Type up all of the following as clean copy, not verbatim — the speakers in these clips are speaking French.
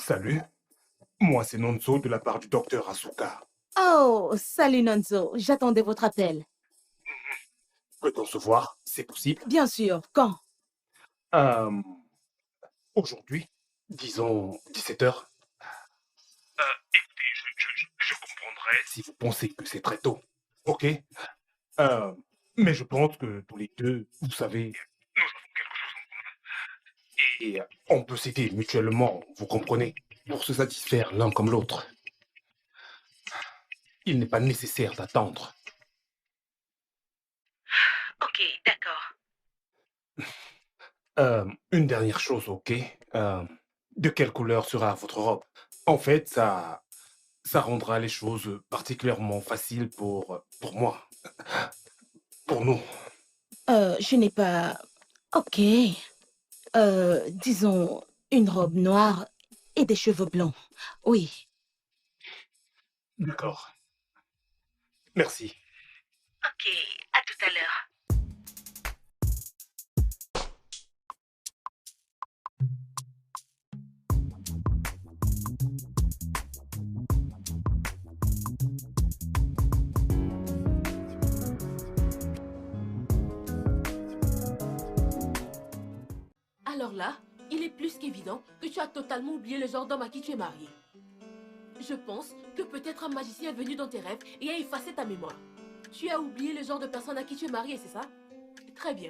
Salut, moi c'est Nonso de la part du docteur Asuka. Oh, salut Nonzo, j'attendais votre appel. Peut-on se voir? C'est possible? Bien sûr, quand? Euh, Aujourd'hui, disons 17 heures. Écoutez, je comprendrai si vous pensez que c'est très tôt. Ok? Mais je pense que tous les deux, vous savez, nous avons quelque chose en commun. Et on peut s'aider mutuellement, vous comprenez, pour se satisfaire l'un comme l'autre. Il n'est pas nécessaire d'attendre. Ok, d'accord. Une dernière chose, ok? De quelle couleur sera votre robe? En fait, ça rendra les choses particulièrement faciles pour moi, pour nous. Je n'ai pas... Ok. Disons, une robe noire et des cheveux blonds. Oui. D'accord. Merci. Ok, à tout à l'heure. Alors là, il est plus qu'évident que tu as totalement oublié le genre d'homme à qui tu es marié. Je pense que peut-être un magicien est venu dans tes rêves et a effacé ta mémoire. Tu as oublié le genre de personne à qui tu es marié, c'est ça? Très bien.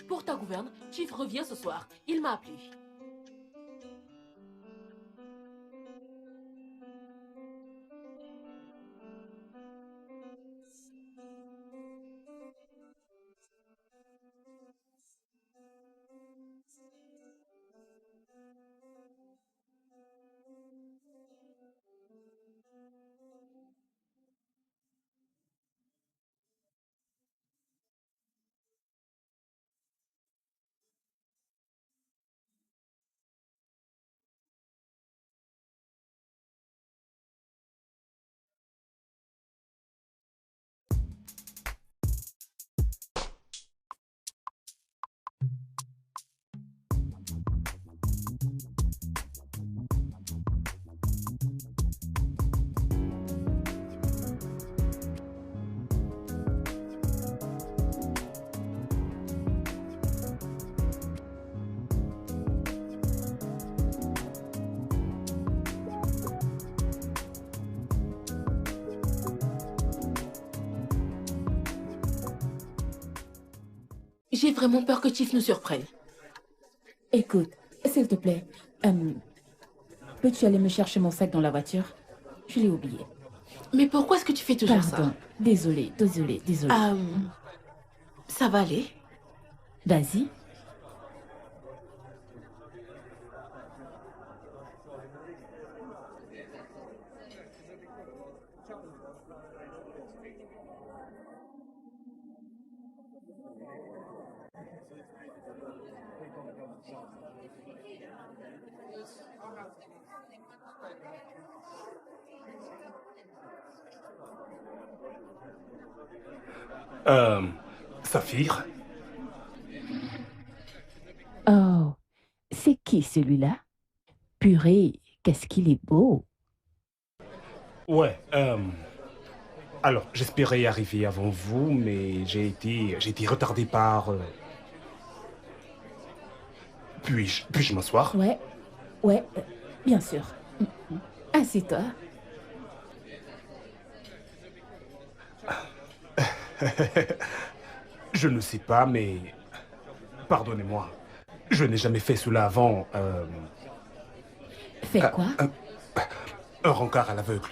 Pour ta gouverne, Chief revient ce soir. Il m'a appelé. J'ai vraiment peur que Chief nous surprenne. Écoute, s'il te plaît, peux-tu aller me chercher mon sac dans la voiture? Je l'ai oublié. Mais pourquoi est-ce que tu fais toujours Pardon. ça? Désolée. Ça va aller? Vas-y. Saphir? Oh, c'est qui celui-là? Purée, qu'est-ce qu'il est beau. Ouais, alors, j'espérais y arriver avant vous, mais j'ai été retardé par... Puis-je m'asseoir? Ouais, bien sûr. Assieds-toi. Je ne sais pas, mais... Pardonnez-moi. Je n'ai jamais fait cela avant. Fais quoi? Un rencard à l'aveugle.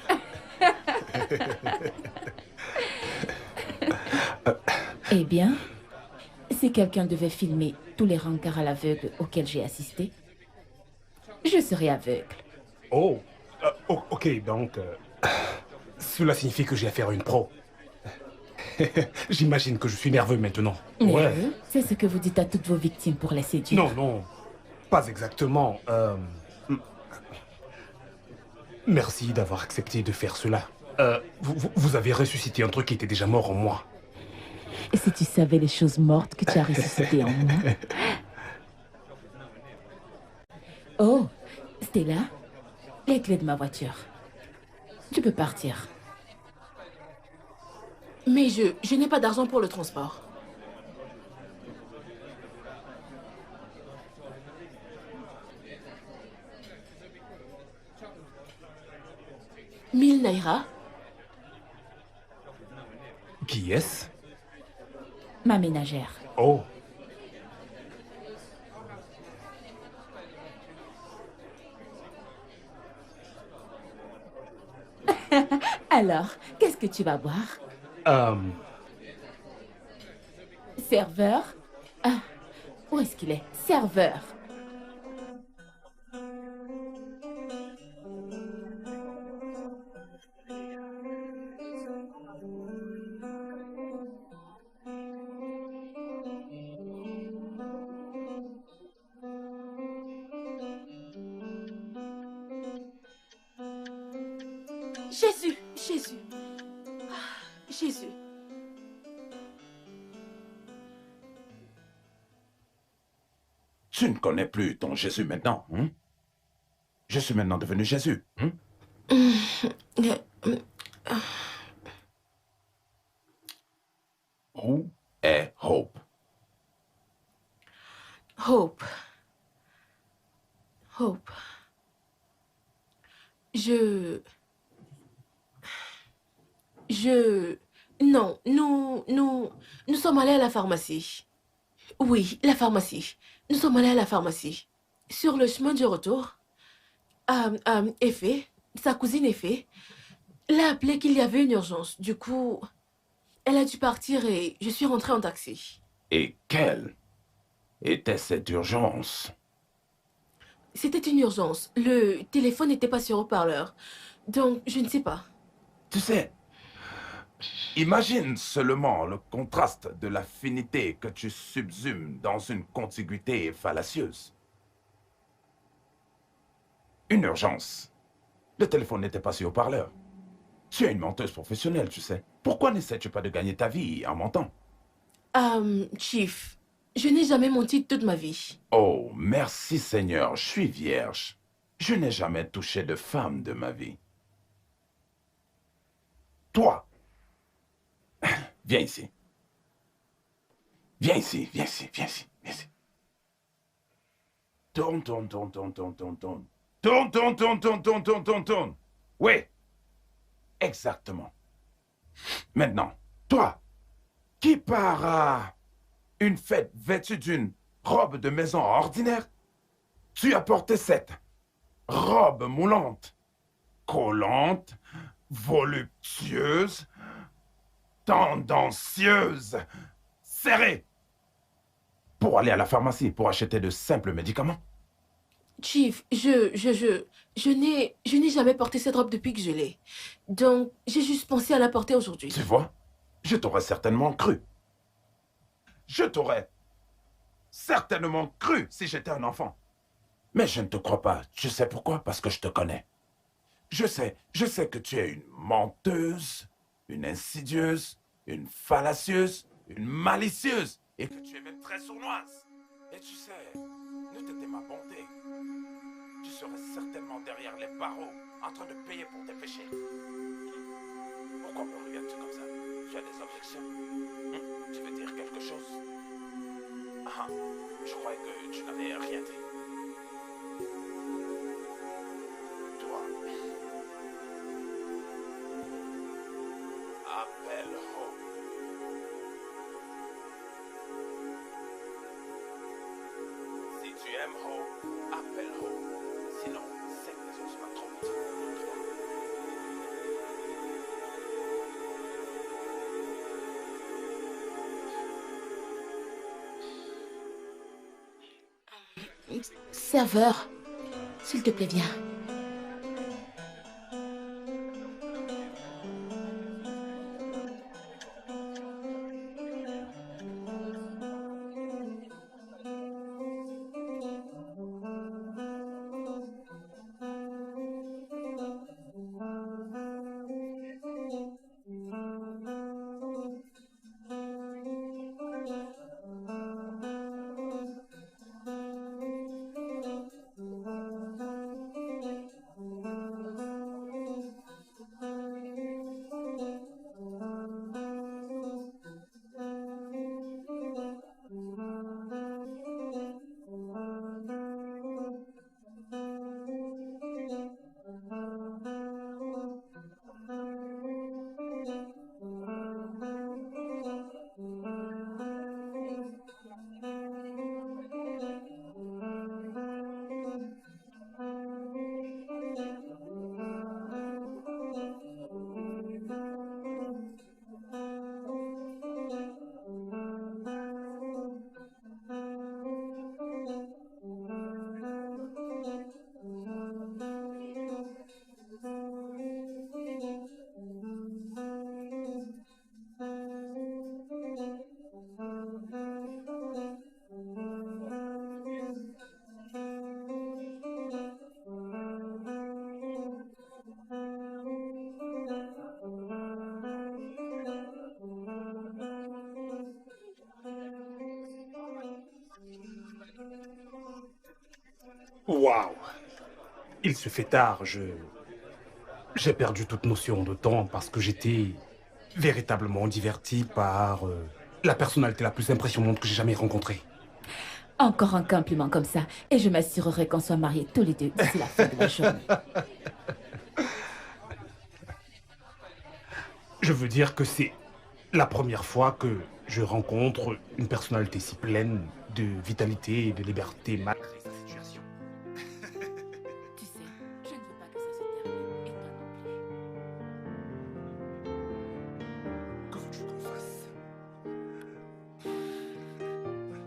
Eh bien, si quelqu'un devait filmer tous les rencarts à l'aveugle auxquels j'ai assisté, je serais aveugle. Oh, ok, donc... cela signifie que j'ai affaire à une pro. J'imagine que je suis nerveux maintenant. Nerveux? C'est ce que vous dites à toutes vos victimes pour les séduire. Non, non, pas exactement. Merci d'avoir accepté de faire cela. Vous avez ressuscité un truc qui était déjà mort en moi. Et si tu savais les choses mortes que tu as ressuscitées en moi? Oh, Stella, les clés de ma voiture. Tu peux partir. Mais je n'ai pas d'argent pour le transport. Mille naira. Qui est-ce? Ma ménagère. Oh. Alors, qu'est-ce que tu vas boire? Serveur? Ah, où est-ce qu'il est? Serveur. Jésus, Jésus. Ah, Jésus. Tu ne connais plus ton Jésus maintenant, hein? Je suis maintenant devenu Jésus, hein? Où est Hope? Hope. Hope. Non, nous sommes allés à la pharmacie. Oui, la pharmacie. Nous sommes allés à la pharmacie. Sur le chemin du retour, Effet, sa cousine Effet, l'a appelé qu'il y avait une urgence. Du coup, elle a dû partir et je suis rentrée en taxi. Et quelle était cette urgence? C'était une urgence. Le téléphone n'était pas sur haut-parleur. Donc, je ne sais pas. Tu sais, imagine seulement le contraste de l'affinité que tu subsumes dans une contiguïté fallacieuse. Une urgence. Le téléphone n'était pas sur haut-parleur. Tu es une menteuse professionnelle, tu sais. Pourquoi n'essaies-tu pas de gagner ta vie en mentant? Chief, je n'ai jamais menti toute ma vie. Oh, merci Seigneur, je suis vierge. Je n'ai jamais touché de femme de ma vie. Toi, viens ici. Viens ici, viens ici, viens ici, viens ici. Tourne, tourne, tourne, tourne, tourne, tourne, tourne. Tourne, tourne, tourne, tourne, tourne, tourne, tourne, tourne. Oui, exactement. Maintenant, toi, qui part à une fête vêtue d'une robe de maison ordinaire, tu as porté cette robe moulante, collante, voluptueuse, tendancieuse, serrée, pour aller à la pharmacie pour acheter de simples médicaments. Chief, je n'ai jamais porté cette robe depuis que je l'ai. Donc, j'ai juste pensé à la porter aujourd'hui. Tu vois, je t'aurais certainement cru. Je t'aurais certainement cru si j'étais un enfant. Mais je ne te crois pas. Tu sais pourquoi? Parce que je te connais. Je sais que tu es une menteuse, une insidieuse, une fallacieuse, une malicieuse, et que tu es même très sournoise. Et tu sais, ne t'était ma bonté. Tu serais certainement derrière les barreaux, en train de payer pour tes péchés. Pourquoi me regardes-tu comme ça? Tu as des objections? Tu veux dire quelque chose? Ah, je croyais que tu n'avais rien dit. Toi, appelle Hope. Si tu aimes Hope, appelle Hope. Sinon, cette maison sera trop petite pour toi. Serveur, s'il te plaît, viens. Waouh! Il se fait tard, j'ai perdu toute notion de temps parce que j'étais véritablement diverti par la personnalité la plus impressionnante que j'ai jamais rencontrée. Encore un compliment comme ça, et je m'assurerai qu'on soit mariés tous les deux d'ici la fin de la journée. Je veux dire que c'est la première fois que je rencontre une personnalité si pleine de vitalité et de liberté malgré sa situation. Tu sais, je ne veux pas que ça se termine, et toi non Que veux-tu qu'on fasse? plus.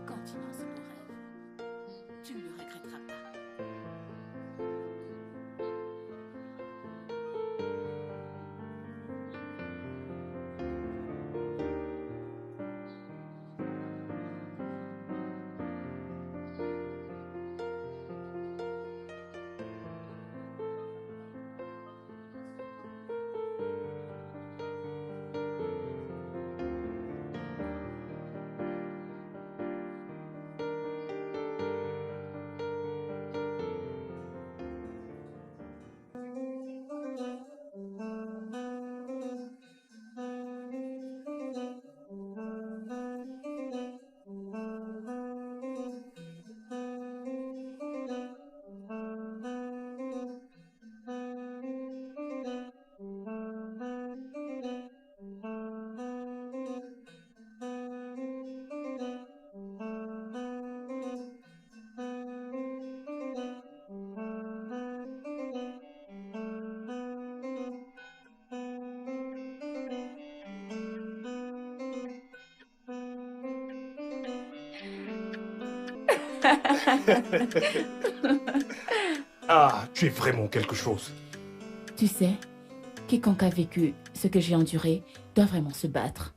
Continuons ce beau rêve. Tu ne le regretteras pas. Ah, tu es vraiment quelque chose. Tu sais, quiconque a vécu ce que j'ai enduré doit vraiment se battre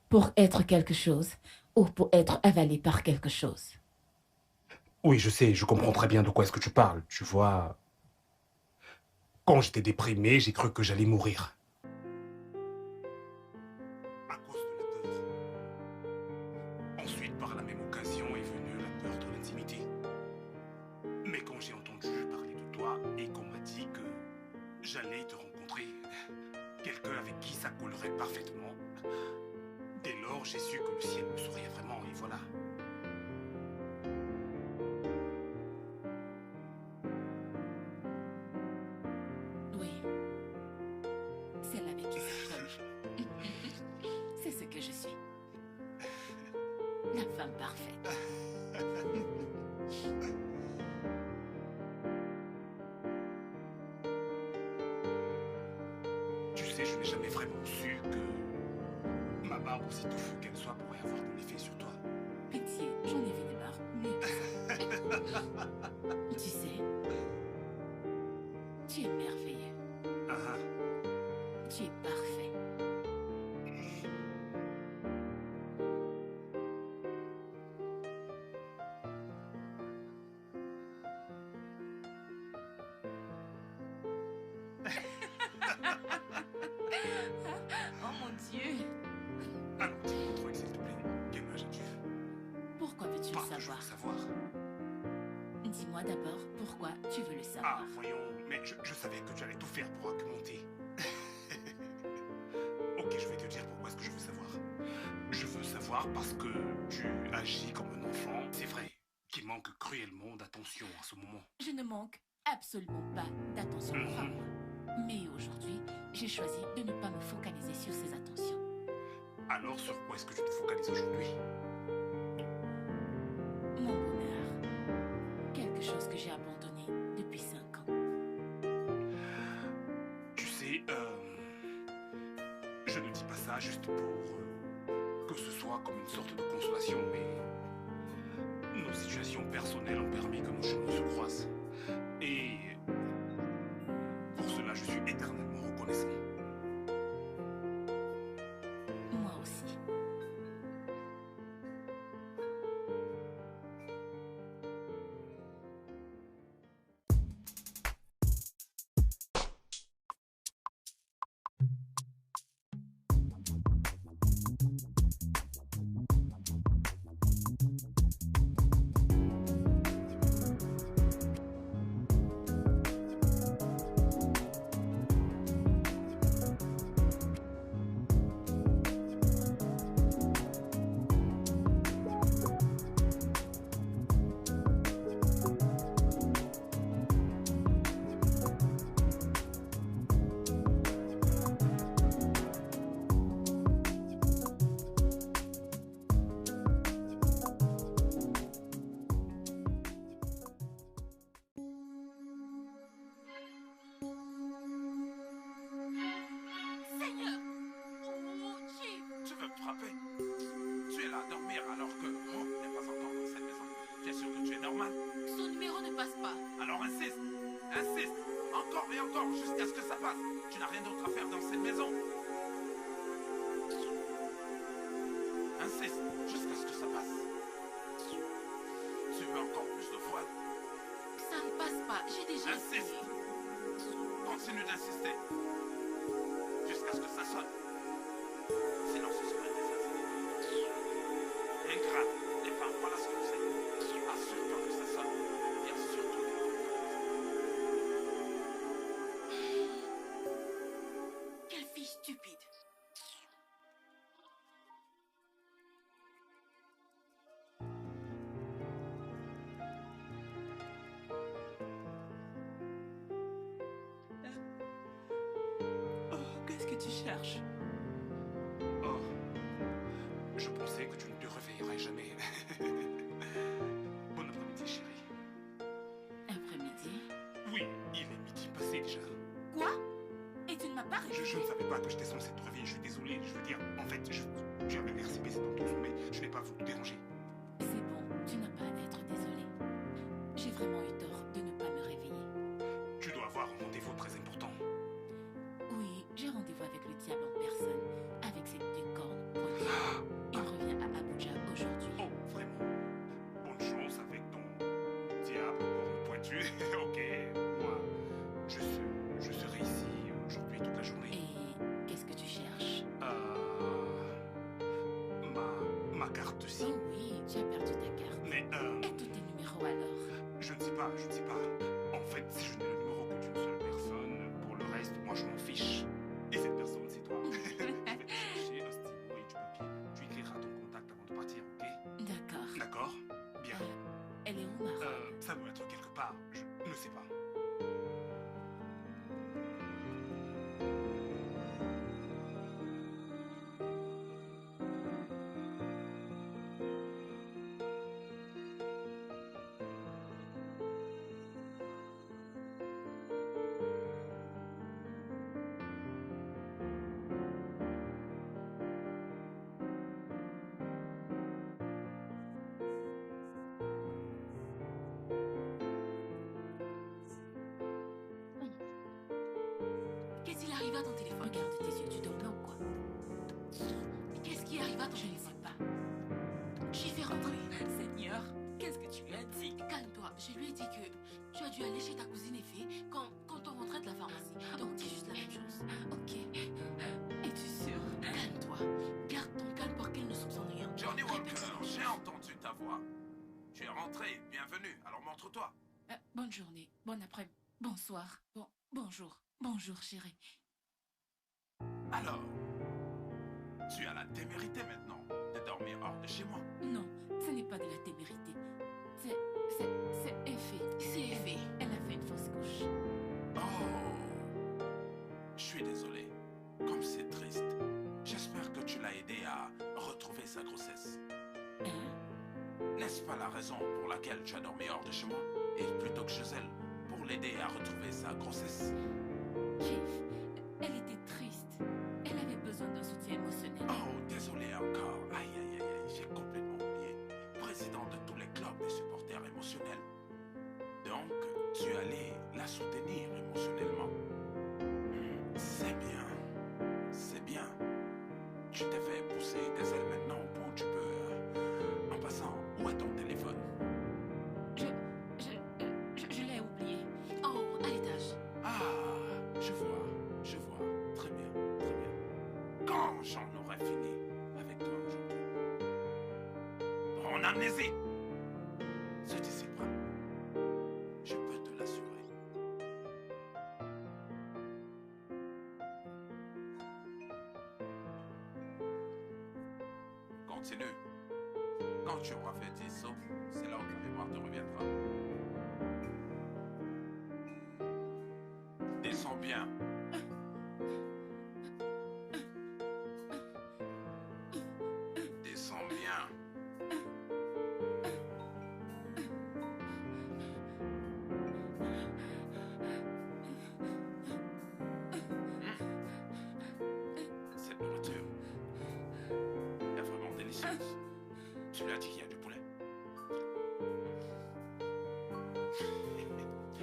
pour être quelque chose ou pour être avalé par quelque chose. Oui, je sais, je comprends très bien de quoi est-ce que tu parles. Tu vois, quand j'étais déprimé, j'ai cru que j'allais mourir. À cause de la peur. Ensuite, par la même occasion, est venue la peur de l'intimité. Mais quand j'ai entendu parler de toi et qu'on m'a dit que j'allais te rencontrer, quelqu'un avec qui ça collerait parfaitement, dès lors, j'ai su que le ciel me souriait vraiment, et voilà. Oui, celle avec qui ça colle. C'est ce que je suis. La femme parfaite. Tu sais, je n'ai jamais vraiment su que ma barbe, aussi touffue qu'elle soit, pourrait avoir un effet sur toi. Pitié, j'en ai vu des barres mieux que ça. Tu sais, tu es merveilleux. Ah, Tu es parfait. Oh mon Dieu! alors, dis-moi un truc, s'il te plaît. Quel âge as-tu? Pourquoi veux-tu le Parce que je savoir? veux savoir. Dis-moi d'abord pourquoi tu veux le Ah, savoir. voyons, mais je savais que tu allais tout faire pour argumenter. Ok, je vais te dire pourquoi est-ce que je veux savoir. Je veux savoir parce que tu agis comme un enfant, c'est vrai, qui manque cruellement d'attention en ce moment. Je ne manque absolument pas d'attention pour moi. Mais aujourd'hui, j'ai choisi de ne pas me focaliser sur ces attentions. Alors, sur quoi est-ce que tu te focalises aujourd'hui? Mon bonheur. Quelque chose que j'ai abandonné depuis 5 ans. Tu sais, je ne dis pas ça juste pour que ce soit comme une sorte de consolation, mais nos situations personnelles ont permis que nos chemins se croisent. Et pour cela, je suis éternellement reconnaissant. Moi aussi. rien d'autre à faire dans cette maison. Insiste jusqu'à ce que ça passe. Tu veux encore plus de fois? Ça ne passe pas. J'ai déjà Insiste. essayé. Continue d'insister. Jusqu'à ce que ça sonne. Sinon, ce serait des assassins. Ingrat, les femmes, voilà ce que c'est. Assure-toi que ça sonne. Et assure-toi que... Quelle fille stupide. Oh, qu'est-ce que tu cherches? Oh, je pensais que tu ne te réveillerais jamais. Bon après-midi, chérie. Après-midi. Oui, il est midi passé déjà. Quoi? Et tu ne m'as pas réveillé? Je ne savais pas que j'étais censé te réveiller, je suis désolé. Je veux dire, en fait, tu avais RCPC dans ton sommeil. Je n'ai pas voulu te déranger. C'est bon, tu n'as pas à être désolé. J'ai vraiment eu tort de ne pas me réveiller. Tu dois avoir un rendez-vous très important. Oui, j'ai rendez-vous avec le diable en personne, avec ses deux cornes pointues. Il revient à Abuja aujourd'hui. Oh, vraiment. Bonne chance avec ton diable corne pointu. Ok, moi, je serai ici aujourd'hui toute la journée. Et qu'est-ce que tu cherches? Ma carte Oh SIM. oui, tu as perdu ta carte. Mais, Et tous tes numéros alors? je ne sais pas. En fait, si je n'ai le numéro que d'une seule personne, pour le reste, moi je m'en fiche. Et cette personne, c'est toi. Je vais te chercher un stylo et du papier. Tu écriras ton contact avant de partir, ok? D'accord. D'accord? Bien. Elle est où, ma robe? Ça doit être quelque part. Je ne sais pas. Qu'est-ce qui arrive à ton téléphone? Regarde tes yeux, tu dors blanc, quoi. Qu'est-ce qui arrive à ton Je ne téléphone? sais pas. J'y fais rentrer. Seigneur, qu'est-ce que tu lui as dit? Calme-toi. Je lui ai dit que tu as dû aller chez ta cousine Effie quand on rentrait de la pharmacie. Donc dis juste la même chose. Ok. Es-tu sûr? Calme-toi. Garde ton calme pour qu'elle ne soupçonne rien. Johnny Walker, Répète ça. j'ai entendu ta voix. Tu es rentré, bienvenue, alors montre-toi. Bonne journée, bon après-midi, bonsoir, bonjour, bonjour chérie. Alors, tu as la témérité maintenant de dormir hors de chez moi. Non, ce n'est pas de la témérité. C'est effet. C'est Effie. Elle a fait une fausse couche. Oh, je suis désolé. Comme c'est triste, j'espère que tu l'as aidé à retrouver sa grossesse. Hein? N'est-ce pas la raison pour laquelle tu as dormi hors de chez moi? Et plutôt que chez elle, pour l'aider à retrouver sa grossesse. Chief, elle était triste. Elle avait besoin d'un soutien émotionnel. Oh, désolé encore. Aïe, aïe, aïe, aïe, j'ai complètement oublié. Président de tous les clubs des supporters émotionnels. Donc, tu allais la soutenir émotionnellement. C'est bien. C'est bien. Tu t'es fait pousser des ailes maintenant où tu peux... en passant, où est ton téléphone? Je l'ai oublié. En haut, à l'étage. Ah, je vois. Très bien, très bien. Quand j'en aurai fini avec toi aujourd'hui. Mon amnésie. Ce discipline, je peux te l'assurer. Continue. Quand tu auras fait 10 sauts, c'est là où la mémoire te reviendra. Descends bien. Descends bien. Cette nourriture est vraiment délicieuse. Tu lui as dit qu'il y a du poulet.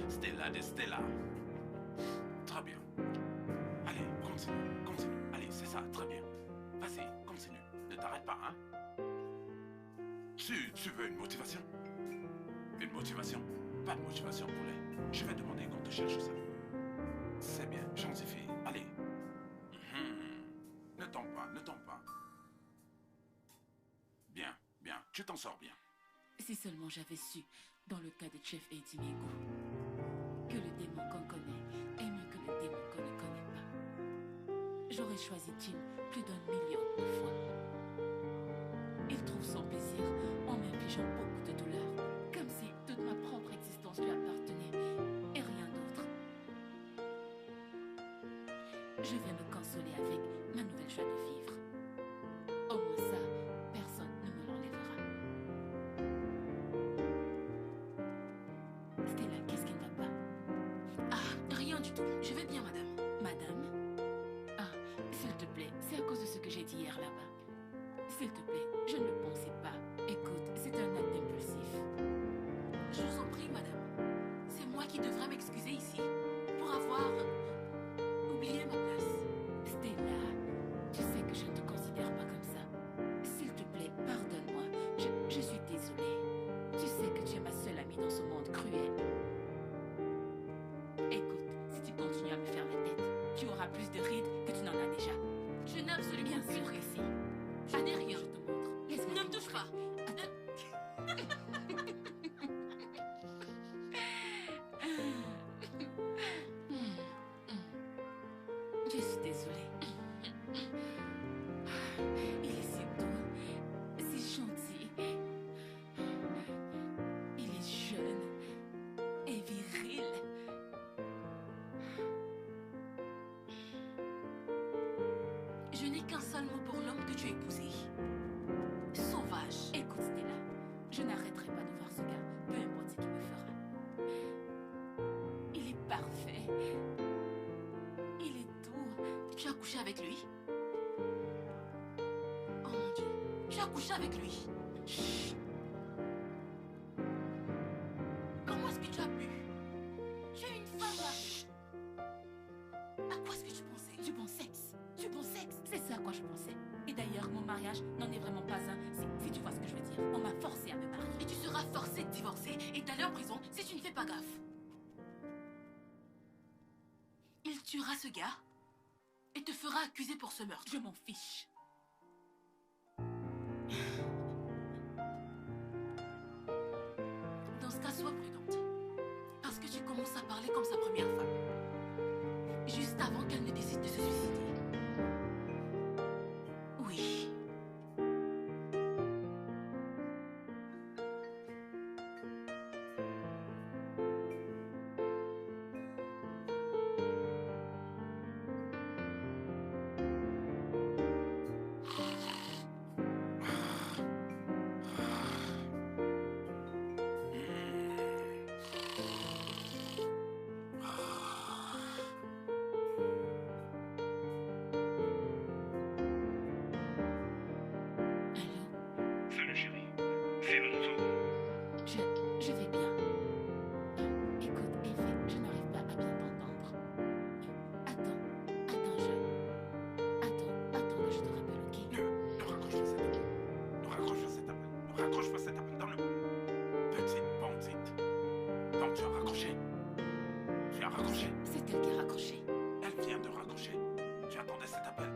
Stella de Stella. Très bien. Allez, ça, très bien. Vas-y, continue. Ne t'arrête pas, hein? Tu veux une motivation? Une motivation? Pas de motivation, poulet. Je vais demander qu'on te cherche ça. C'est bien, gentille fille. Allez. Ne tombe pas, ne tombe pas. Bien, bien, tu t'en sors bien. Si seulement j'avais su, dans le cas de Chef Eddie Migo, que le démon qu'on connaît est mieux que le démon qu'on ne connaît pas. J'aurais choisi Jim plus d'un million de fois. Il trouve son plaisir en m'infligeant beaucoup de douleur, comme si toute ma propre existence lui appartenait et rien d'autre. Je vais me consoler avec ma nouvelle joie de vivre. Au moins ça, personne ne me l'enlèvera. Stella, qu'est-ce qui ne va pas? Ah, rien du tout. Je vais bien, madame. Madame? Ah, s'il te plaît, c'est à cause de ce que j'ai dit hier là-bas. S'il te plaît, je ne le pensais pas. Écoute, c'est un acte impulsif. Je vous en prie, madame. C'est moi qui devrais m'excuser ici pour avoir oublié ma place. Stella, tu sais que je ne te considère pas comme ça. S'il te plaît, pardonne-moi. Je suis désolée. Tu sais que tu es ma seule amie dans ce monde cruel. Écoute, si tu continues à me faire la tête, tu auras plus de rides que tu n'en as déjà. Je n'ai absolument Bien plus sûr. réussi. Je n'ai rien. Je te montre. Laisse-moi Ne te me touche pas. Je suis désolée. Il est si doux, si gentil. Il est jeune et viril. Je n'ai qu'un seul mot pour l'homme que tu as épousé. Sauvage. Écoute, Stella, je n'arrêterai pas de voir ce gars, peu importe ce qu'il me fera. Il est parfait. Il est doux. Tu as couché avec lui? Oh mon Dieu. Tu as couché avec lui? Chut. Comment est-ce que tu as pu? Tu es une femme. À quoi est-ce que tu pensais? Du bon sexe. Du bon sexe. C'est ça à quoi je pensais. Et d'ailleurs, mon mariage n'en est vraiment pas un, si tu vois ce que je veux dire. On m'a forcé à me marier. Et tu seras forcé de divorcer et d'aller en prison si tu ne fais pas gaffe. Il tuera ce gars et te fera accuser pour ce meurtre. Je m'en fiche. Dans ce cas, sois prudente. Parce que tu commences à parler comme sa première femme. Juste avant qu'elle ne décide de se suicider. Oui. Allô? Salut chérie, c'est Lonzo. Je vais bien. Écoute, Evie, je n'arrive pas à bien t'entendre. Attends, attends que je te rappelle, ok? Ne raccroche pas cet appel. Ne raccroche pas cet appel. Ne raccroche pas cet appel dans le... Petite bandite. Donc tu as raccroché. Tu as raccroché. C'est elle qui a raccroché. Elle vient de raccrocher. Tu attendais cet appel.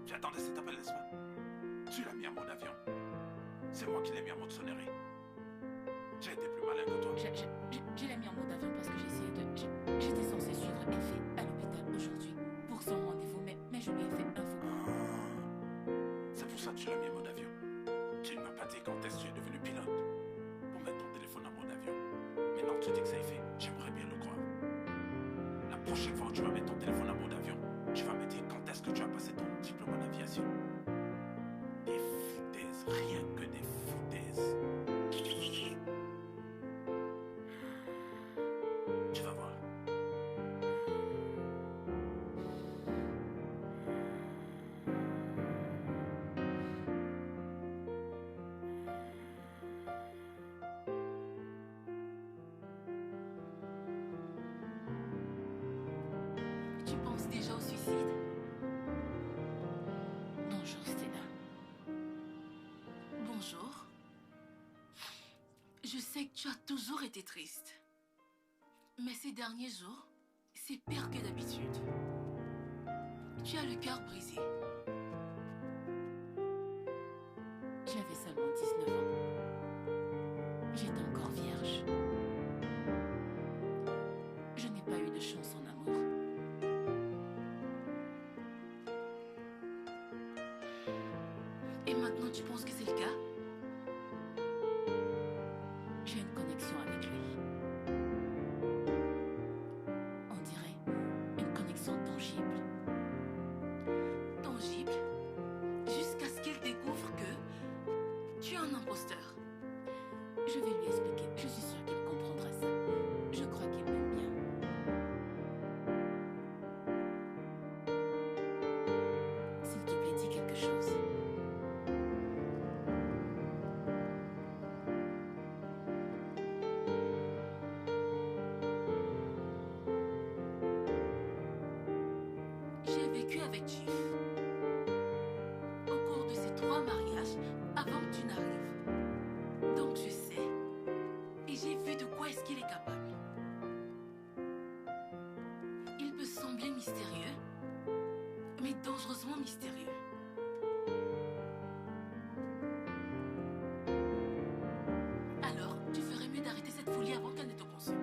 Tu attendais cet appel, n'est-ce pas? Tu l'as mis en mode avion. C'est moi qui l'ai mis en mode sonnerie. J'ai été plus malin que toi. Je l'ai mis en mode avion parce que j'étais censée suivre Effie à l'hôpital aujourd'hui pour son rendez-vous, mais je lui ai fait un faux coup. Ah. C'est pour ça que tu l'as mis en mode avion. Tu ne m'as pas dit quand est-ce que tu es devenu pilote pour mettre ton téléphone en mode avion. Maintenant tu dis que c'est fait. J'aimerais bien le croire. La prochaine fois où tu vas mettre ton téléphone en mode avion, tu vas me dire quand est-ce que tu as passé ton diplôme en aviation. Des foutaises, rien que des foutaises. Tu vas voir. Tu penses déjà au suicide? sais que tu as toujours été triste. Mais ces derniers jours, c'est pire que d'habitude. Tu as le cœur brisé. J'avais seulement 19 ans. J'étais encore vierge. Je n'ai pas eu de chance en amour. Et maintenant, tu penses que c'est le cas? J'ai une connexion avec lui. On dirait une connexion tangible. Tangible, jusqu'à ce qu'il découvre que tu es un imposteur. Je vais lui expliquer. Je suis sûre qu'il comprendra ça. Je crois qu'il m'aime bien. S'il te plaît, dis quelque chose. J'ai vécu avec Chief au cours de ces 3 mariages avant que tu n'arrives. Donc je sais. Et j'ai vu de quoi est-ce qu'il est capable. Il peut sembler mystérieux, mais dangereusement mystérieux. Alors, tu ferais mieux d'arrêter cette folie avant qu'elle ne te consume.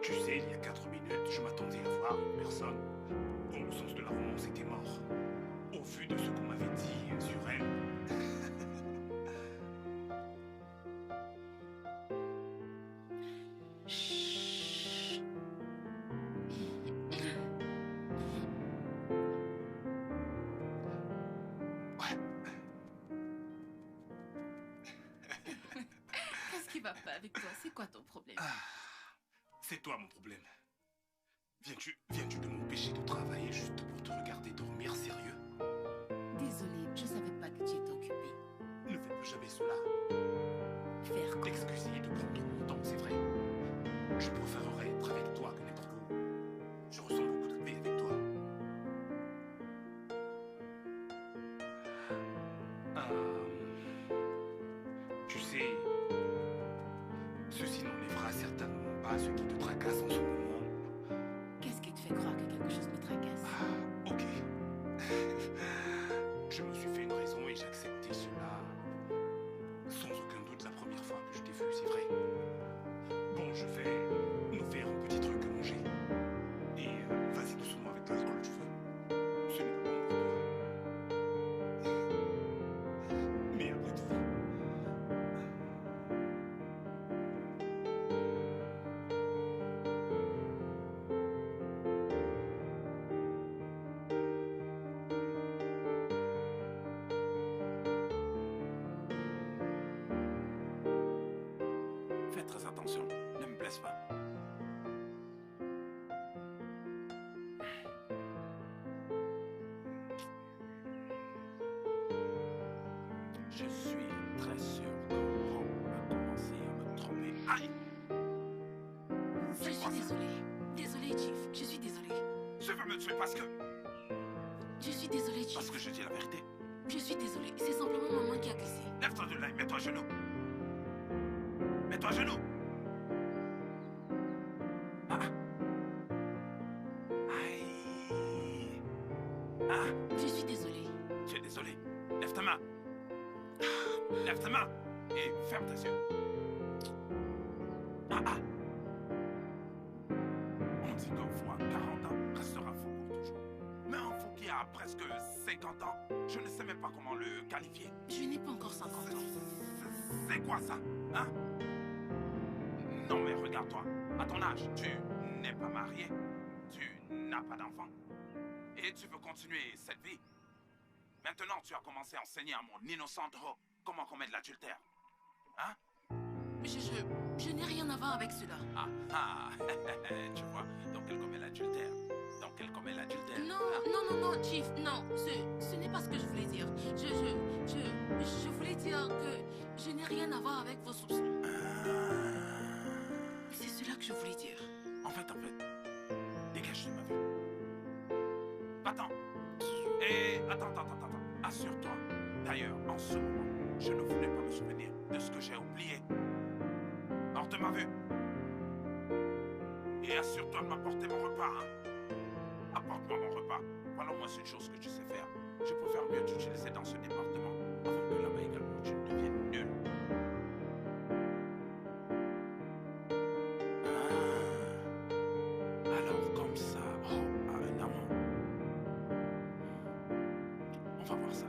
Tu sais, il y a 4 minutes, je m'attendais à voir une personne dont le sens de la romance était mort. Au vu de ce qu'on m'avait dit sur elle. Chut. Ouais, Qu'est-ce qui va pas avec toi? C'est quoi ton problème? c'est toi mon problème. Viens-tu de m'empêcher de travailler juste pour te regarder dormir sérieux? Désolée, je savais pas que tu étais occupée. Ne fais plus jamais cela. Faire quoi? T'excuser de prendre mon temps, c'est vrai. Je préférerais être avec toi que n'être où. Je ressens beaucoup de paix avec toi. Tu sais, ceci n'enlèvera certainement pas ce qui te tracasse en ce moment. Qu'est-ce qui te fait croire que quelque chose me tracasse? Ah, ok. Je me suis fait une raison et j'ai accepté cela sans aucun doute la première fois que je t'ai vu, c'est vrai. Bon, je vais nous faire un petit truc à manger. Et vas-y doucement avec l'alcool, tu veux. Ce n'est pas bon pour toi. Mais après tout, Fais très attention, ne me blesse pas. Je suis très sûr que Ron a commencé à me tromper. Aïe! Je suis désolée. Désolée, Chief. Je suis désolée. Je veux me tuer parce que Je suis désolée, Chief. je dis la vérité. Je suis désolée. C'est simplement maman qui a glissé. Lève-toi de là et mets-toi à genoux. Mets-toi à genoux. Ah. Aïe. Ah. Je suis désolée. Tu es désolé. Lève ta main. Lève ta main et ferme tes yeux. Ah ah. On dit qu'un fou à 40 ans restera fou pour toujours. Mais un fou qui a presque 50 ans, je ne sais même pas comment le qualifier. Je n'ai pas encore 50 ans. C'est quoi ça? Hein? Non mais regarde-toi. À ton âge, tu n'es pas marié. Tu n'as pas d'enfant. Et tu veux continuer cette vie. Maintenant, tu as commencé à enseigner à mon innocente comment commettre l'adultère. Hein? Je n'ai rien à voir avec cela. Ah, ah, tu vois, donc elle commet l'adultère. Donc elle commet l'adultère. Non, Ah. non, non, non, Chief, non, ce n'est pas ce que je voulais dire. Je voulais dire que je n'ai rien à voir avec vos soupçons. C'est cela que je voulais dire. En fait, dégage de ma vue. Attends. Et attends. Assure-toi. D'ailleurs, en ce moment, je ne voulais pas me souvenir de ce que j'ai oublié. Hors de ma vue. Et assure-toi de m'apporter mon repas, hein. Apporte-moi mon repas. Voilà au moins une chose que tu sais faire. Je préfère mieux t'utiliser dans ce département avant que là-bas également tu ne deviennes nul. Alors comme ça, un amant. On va voir ça.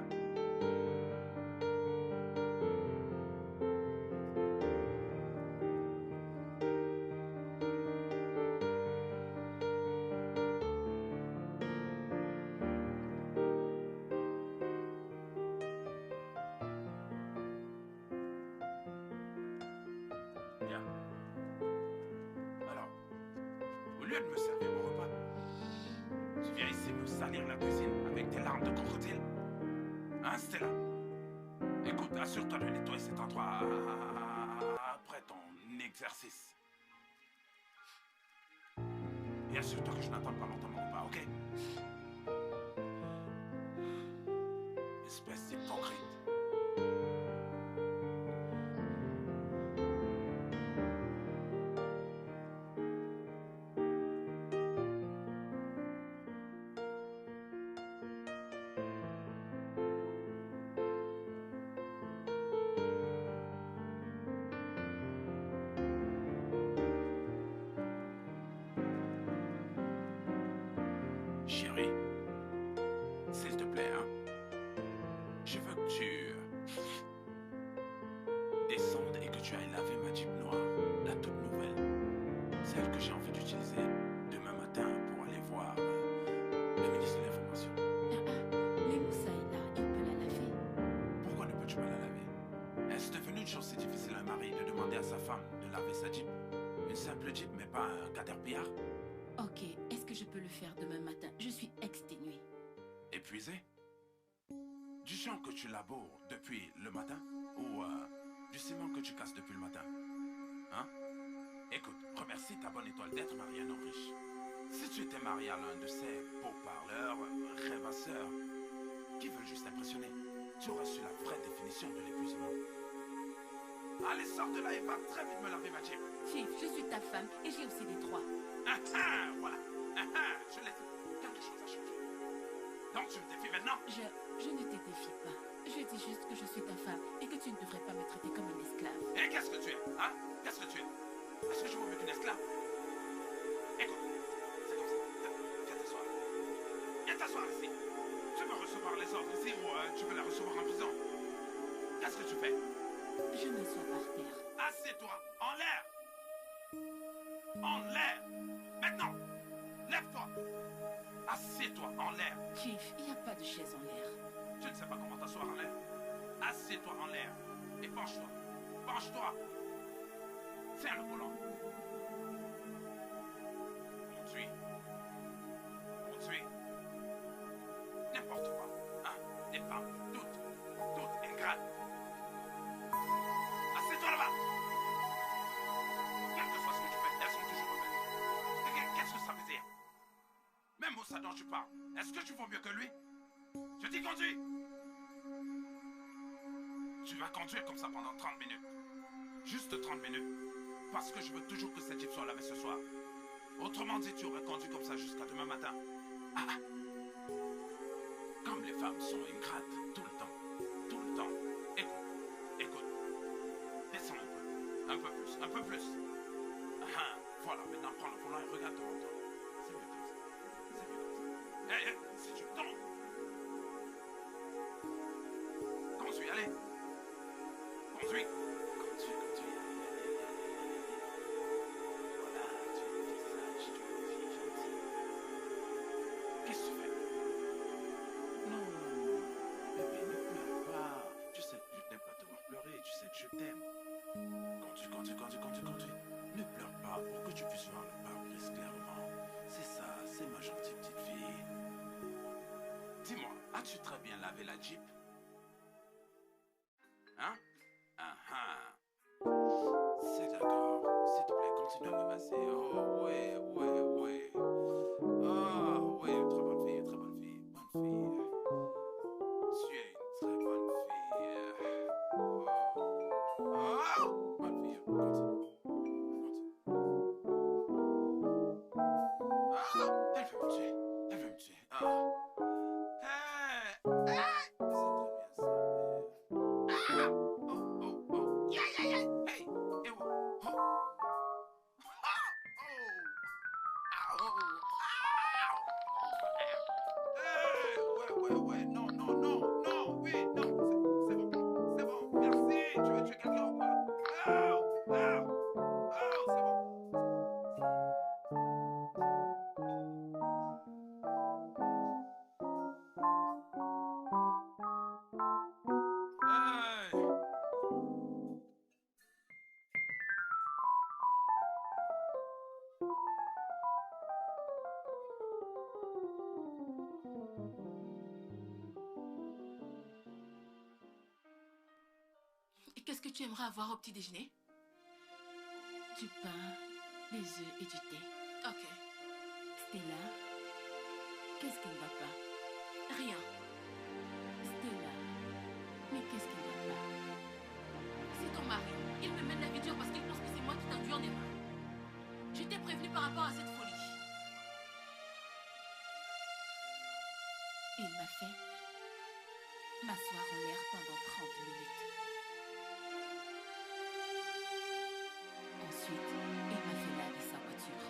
Bien. Alors, au lieu de me servir mon repas, tu viens ici me salir la cuisine avec tes larmes de crocodile. Hein, Stella? Écoute, assure-toi de nettoyer cet endroit après ton exercice. Et assure-toi que je n'attends pas longtemps mon repas, ok? Espèce d'hypocrite. Chérie, s'il te plaît, hein, je veux que tu descendes et que tu ailles laver ma Jeep noire, la toute nouvelle, celle que j'ai envie d'utiliser demain matin pour aller voir le ministre de l'Information. Mais Moussa est là, il peut la laver. Pourquoi ne peux-tu pas la laver? Est-ce devenu une chose si difficile à un mari de demander à sa femme de laver sa Jeep? Une simple Jeep, mais pas un Caterpillar? Ok, est-ce que je peux le faire demain matin? Je suis exténuée. Épuisé? Du champ que tu laboures depuis le matin? Ou du ciment que tu casses depuis le matin? Hein? Écoute, remercie ta bonne étoile d'être marié à un homme riche. Si tu étais marié à l'un de ces beaux parleurs, rêvasseurs, qui veulent juste impressionner, tu aurais su la vraie définition de l'épuisement. Allez, sors de là et va très vite me laver ma Jeep. Chief, je suis ta femme et j'ai aussi des droits. Voilà. Je l'ai dit. Quelque chose a changé. Donc tu me défies maintenant? Je ne te défie pas. Je dis juste que je suis ta femme et que tu ne devrais pas me traiter comme une esclave. Et qu'est-ce que tu es? Hein? Qu'est-ce que tu es? Est-ce que je vaux mieux qu'une esclave? Écoute, c'est comme ça. Viens t'asseoir. Viens t'asseoir ici. Tu veux recevoir les ordres ici ou tu veux les recevoir en prison? Qu'est-ce que tu fais? Je m'assois par terre. Assieds-toi. En l'air. En l'air. Maintenant. Lève-toi. Assieds-toi en l'air. Chief, il n'y a pas de chaise en l'air. Tu ne sais pas comment t'asseoir en l'air? Assieds-toi en l'air. Et penche-toi. Penche-toi. Tiens le volant. Conduis. Conduis. N'importe quoi. Hein? Des femmes. Toutes ingrates. Assieds-toi là-bas. Quel que soit ce que tu fais, elles sont toujours mauvaises. Qu'est-ce que ça veut dire? Même Moussa dont tu parles, est-ce que tu vaux mieux que lui? Je dis conduis. Tu vas conduire comme ça pendant 30 minutes. Juste 30 minutes. Parce que je veux toujours que cette Jeep soit lavée ce soir. Autrement dit, tu aurais conduit comme ça jusqu'à demain matin. Comme les femmes sont ingrates tout le temps. Tout le temps. Écoute. Descends un peu. Un peu plus. Voilà, maintenant prends le volant et regarde devant toi. C'est mieux comme ça. C'est mieux comme ça. Hé, si tu tombes. Conduis, allez. Conduis. Voilà, tu es une fille sage, tu es une fille gentille. Qu'est-ce que tu fais? Non. Bébé, ne pleure pas. Tu sais que je n'aime pas te voir pleurer, tu sais que je t'aime. Conduis. laver la Jeep? Hein? Ah ah. C'est d'accord. S'il te plaît, continue à me masser. Oh, ouais, ouais, ouais. Oh, ouais, très bonne fille, très bonne fille. Bonne fille. Tu es une très bonne fille. Oh, oh. Bonne fille, continue. Ah, elle veut me tuer. Elle veut me tuer. Ah. Hey, hey. C'est très bien ça, mais... Ah! Oh, oh, oh. Yeah, yeah, yeah. Hey, hey, oh. Oh. Ouais, ouais, non, non, non, non, oui, non, c'est bon, merci, tu veux tuer quelqu'un ou pas? Oh, oh, oh, c'est bon. Hey. Et qu'est-ce que tu aimerais avoir au petit déjeuner? Du pain, des œufs et du thé. Ok. Stella, qu'est-ce qui ne va pas? Rien. Stella, mais qu'est-ce qui ne va pas? C'est ton mari. Il me mène la vie dure parce qu'il pense que c'est moi qui t'induis en erreur. Je t'ai prévenu par rapport à cette folie. Il m'a fait m'asseoir en l'air pendant 30 minutes. Ensuite, il m'a fait laver sa voiture.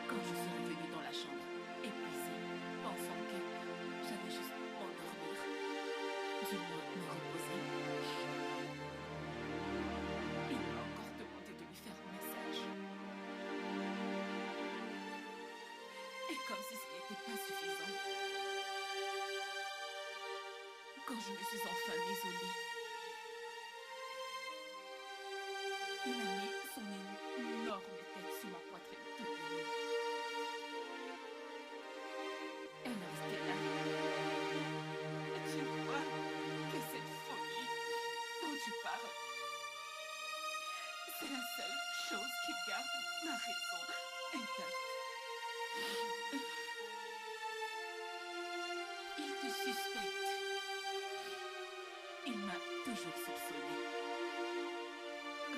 Quand je suis revenue dans la chambre, épuisée, pensant que j'allais juste m'endormir, du moins me reposer, il m'a encore demandé de lui faire un massage. Et comme si ce n'était pas suffisant, quand je me suis enfin mise au lit, il a mis son énorme tête sur ma poitrine toute la nuit. Alors Stella, tu vois que cette folie dont tu parles, c'est la seule chose qui garde ma raison intacte. Il te suspecte. Il m'a toujours soupçonné.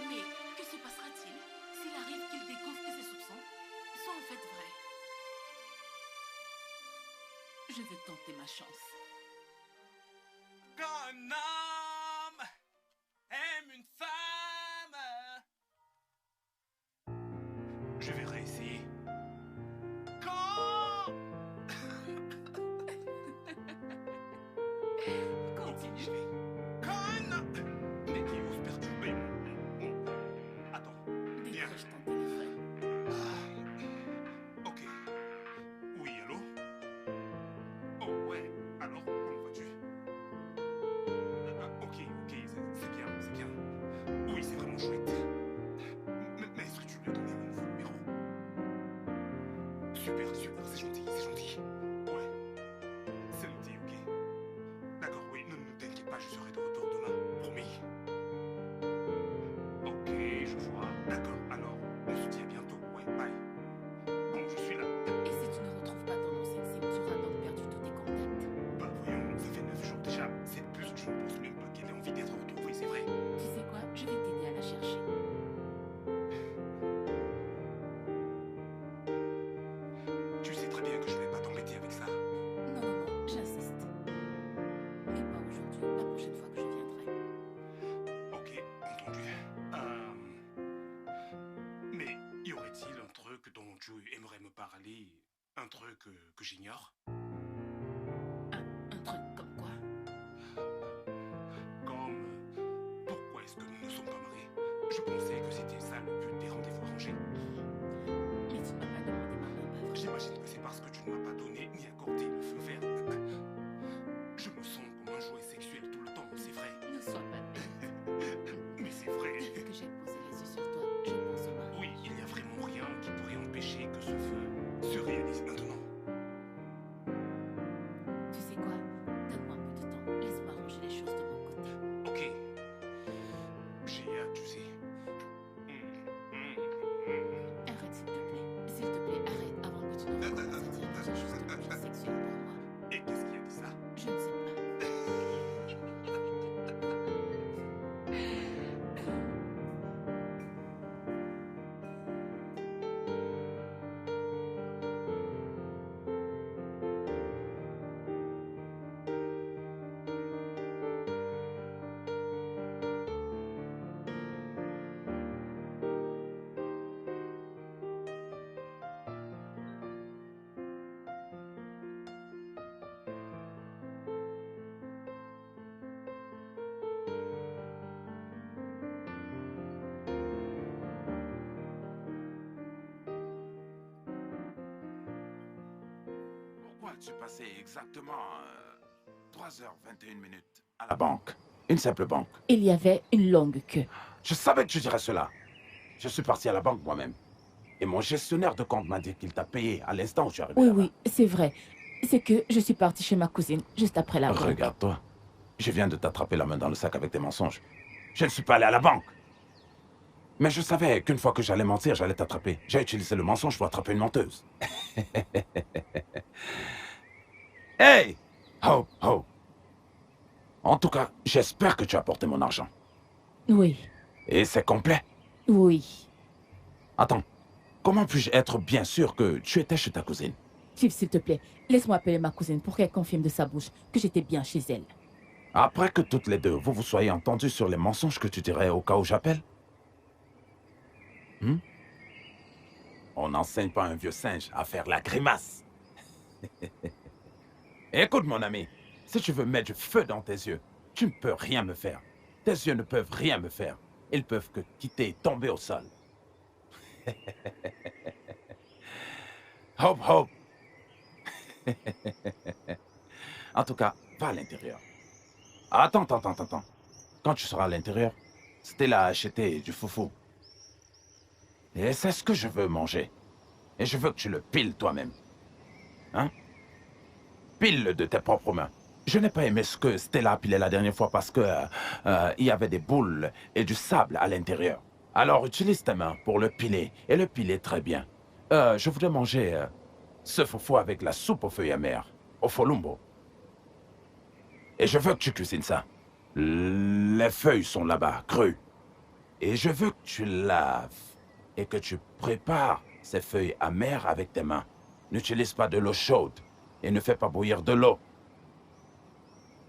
Mais que se passera-t-il s'il arrive qu'il découvre que ses soupçons sont en fait vrais? Je veux tenter ma chance. Quand un homme aime une femme, Je vais réessayer. quand... Continue. Je vais. Quand un homme... Mais qui ose perturber mon... Attends. Bien. Décroche ton téléphone. Ok. Oui, allô? Oh, ouais. Alors, comment vas-tu? Ok, c'est bien, c'est bien. Oui, c'est vraiment chouette. Mais est-ce que tu lui as donné mon nouveau numéro? Super, super, c'est gentil, c'est gentil. Ouais. C'est noté, ok. D'accord, oui, ne t'inquiète pas, je serai de retour demain. Promis. Ok, je vois. D'accord, alors, on se dit à bientôt. Ouais, bye. Bon, je suis là. Et si tu ne retrouves pas ton ancienne SIM, tu auras donc perdu tous tes contacts. Bah voyons, ça fait 9 jours déjà. C'est plus, je ne pense même pas qu'elle ait envie d'être retrouvée, c'est vrai. Tu sais quoi? Je vais t'aider à la chercher. Tu sais très bien que je vais pas t'embêter avec ça. Non, non, non, j'insiste. Mais pas aujourd'hui, la prochaine fois que je viendrai. Ok, entendu. Mais y aurait-il un truc dont tu aimerais me parler? Un truc que j'ignore? Un truc comme quoi? Comme pourquoi est-ce que nous ne sommes pas mariés? Je pensais que c'était ça le but des rendez-vous arrangés. Mais tu ne m'as pas demandé ma main, pas vrai? J'imagine que c'est parce que tu ne m'as pas donné ni accordé le feu vert. Je me sens comme un jouet sexuel tout le temps, c'est vrai. Ne sois pas bête. Mais c'est vrai. Dès que j'ai posé les yeux sur toi, je pense au mariage. Oui, il n'y a vraiment rien qui pourrait empêcher que ce feu se réalise maintenant. je suis passé exactement 3h21 à la banque. Une simple banque. Il y avait une longue queue. Je savais que tu dirais cela. Je suis parti à la banque moi-même. Et mon gestionnaire de compte m'a dit qu'il t'a payé à l'instant où tu es arrivé Oui, là-bas. oui, c'est vrai. C'est que je suis partie chez ma cousine juste après la banque. Regarde-toi. Je viens de t'attraper la main dans le sac avec tes mensonges. Je ne suis pas allé à la banque. Mais je savais qu'une fois que j'allais mentir, j'allais t'attraper. J'ai utilisé le mensonge pour attraper une menteuse. Hey! Ho, ho! En tout cas, j'espère que tu as porté mon argent. Oui, Et c'est complet. oui. Attends, comment puis-je être bien sûr que tu étais chez ta cousine? Chief, s'il te plaît, laisse-moi appeler ma cousine pour qu'elle confirme de sa bouche que j'étais bien chez elle. Après que toutes les deux, vous vous soyez entendus sur les mensonges que tu dirais au cas où j'appelle? On n'enseigne pas à un vieux singe à faire la grimace. Écoute, mon ami, si tu veux mettre du feu dans tes yeux, tu ne peux rien me faire. Tes yeux ne peuvent rien me faire. Ils peuvent que quitter et tomber au sol. Hop, hop. En tout cas, va à l'intérieur. Attends. Quand tu seras à l'intérieur, Stella a acheté du foufou. Et c'est ce que je veux manger. Et je veux que tu le piles toi-même. Hein? Pile-le de tes propres mains. Je n'ai pas aimé ce que Stella a pilé la dernière fois parce que il y avait des boules et du sable à l'intérieur. Alors utilise tes mains pour le piler, et le piler très bien. Je voudrais manger ce foufou avec la soupe aux feuilles amères, au folumbo. Et je veux que tu cuisines ça. Les feuilles sont là-bas, crues. Et je veux que tu laves et que tu prépares ces feuilles amères avec tes mains. N'utilise pas de l'eau chaude et ne fais pas bouillir de l'eau.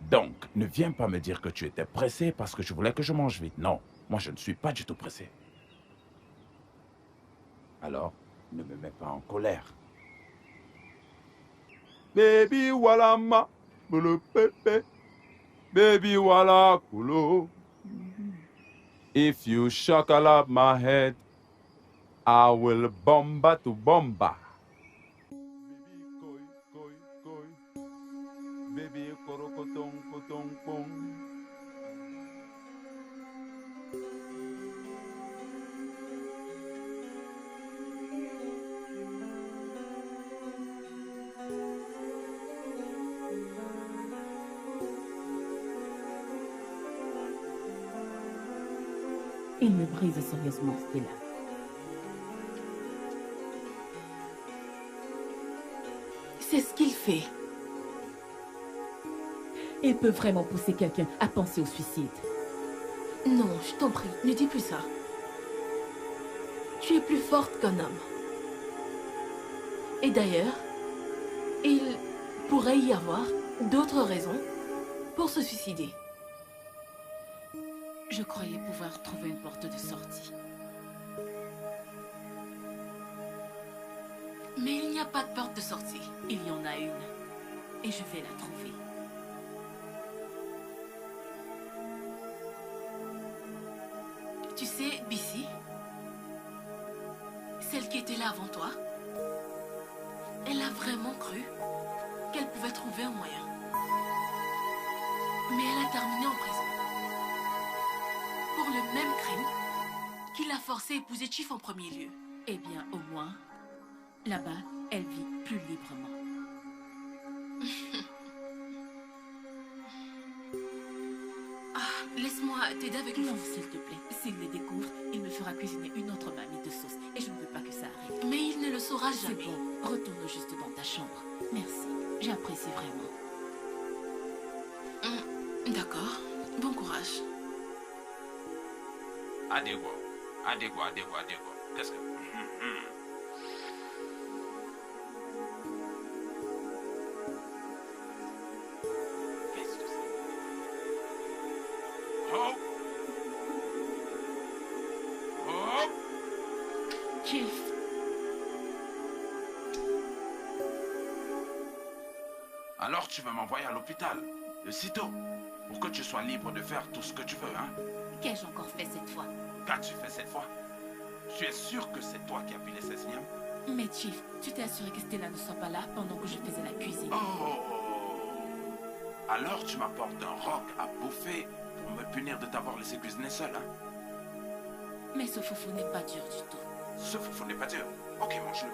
Donc, ne viens pas me dire que tu étais pressé parce que tu voulais que je mange vite. Non, moi je ne suis pas du tout pressé. Alors, ne me mets pas en colère. Baby walama, bulu pepe. Baby wala kulo. If you shakalab my head, I will bomba to bomba. Baby koi koi koi. Baby korokotong kotong pong. Il me brise sérieusement, Stella. C'est ce qu'il fait. Il peut vraiment pousser quelqu'un à penser au suicide. Non, je t'en prie, ne dis plus ça. Tu es plus forte qu'un homme. Et d'ailleurs, il pourrait y avoir d'autres raisons pour se suicider. Je croyais pouvoir trouver une porte de sortie. Mais il n'y a pas de porte de sortie. Il y en a une. Et je vais la trouver. Tu sais, Bissy, celle qui était là avant toi, elle a vraiment cru qu'elle pouvait trouver un moyen. Mais elle a terminé en prison. Pour le même crime qui l'a forcé à épouser Chief en premier lieu. Eh bien, au moins, là-bas, elle vit plus librement. Laisse-moi t'aider avec le Non, foufou. s'il te plaît. S'il le découvre, il me fera cuisiner une autre mamie de sauce. Et je ne veux pas que ça arrive. Mais il ne le saura C'est jamais. bon. Retourne juste dans ta chambre. Merci. J'apprécie vraiment. D'accord. Bon courage. Adégo. Qu'est-ce que... Qu'est-ce que c'est? Hop! Hop! Chief, Alors tu veux m'envoyer à l'hôpital, aussitôt, pour que tu sois libre de faire tout ce que tu veux, hein? Qu'ai-je encore fait cette fois? Qu'as-tu fait cette fois? Tu es sûr que c'est toi qui as pilé ces miams? Mais Chief, tu t'es assuré que Stella ne soit pas là pendant que je faisais la cuisine. Oh! Alors tu m'apportes un roc à bouffer pour me punir de t'avoir laissé cuisiner seul, hein? Mais ce foufou n'est pas dur du tout. Ce foufou n'est pas dur. Ok, mange-le.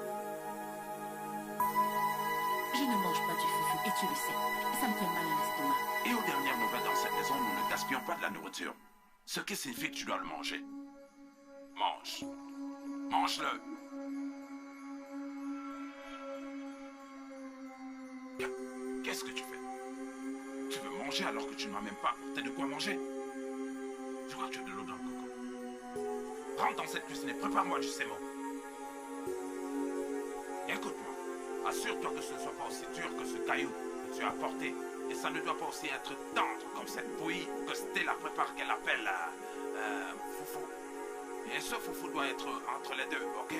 Je ne mange pas du foufou et tu le sais. Ça me fait mal à l'estomac. Et aux dernières nouvelles dans cette maison, nous ne gaspillons pas de la nourriture. Ce qui signifie que tu dois le manger. Mange. Mange-le. Qu'est-ce que tu fais? Tu veux manger alors que tu ne m'as même pas apporté de quoi manger? Je crois que tu as de l'eau dans le coco. Rentre dans cette cuisine et prépare-moi du sémo. Écoute-moi. Assure-toi que ce ne soit pas aussi dur que ce caillou que tu as apporté. Et ça ne doit pas aussi être tendre comme cette bouillie que Stella prépare qu'elle appelle foufou. Et ce foufou doit être entre les deux, ok?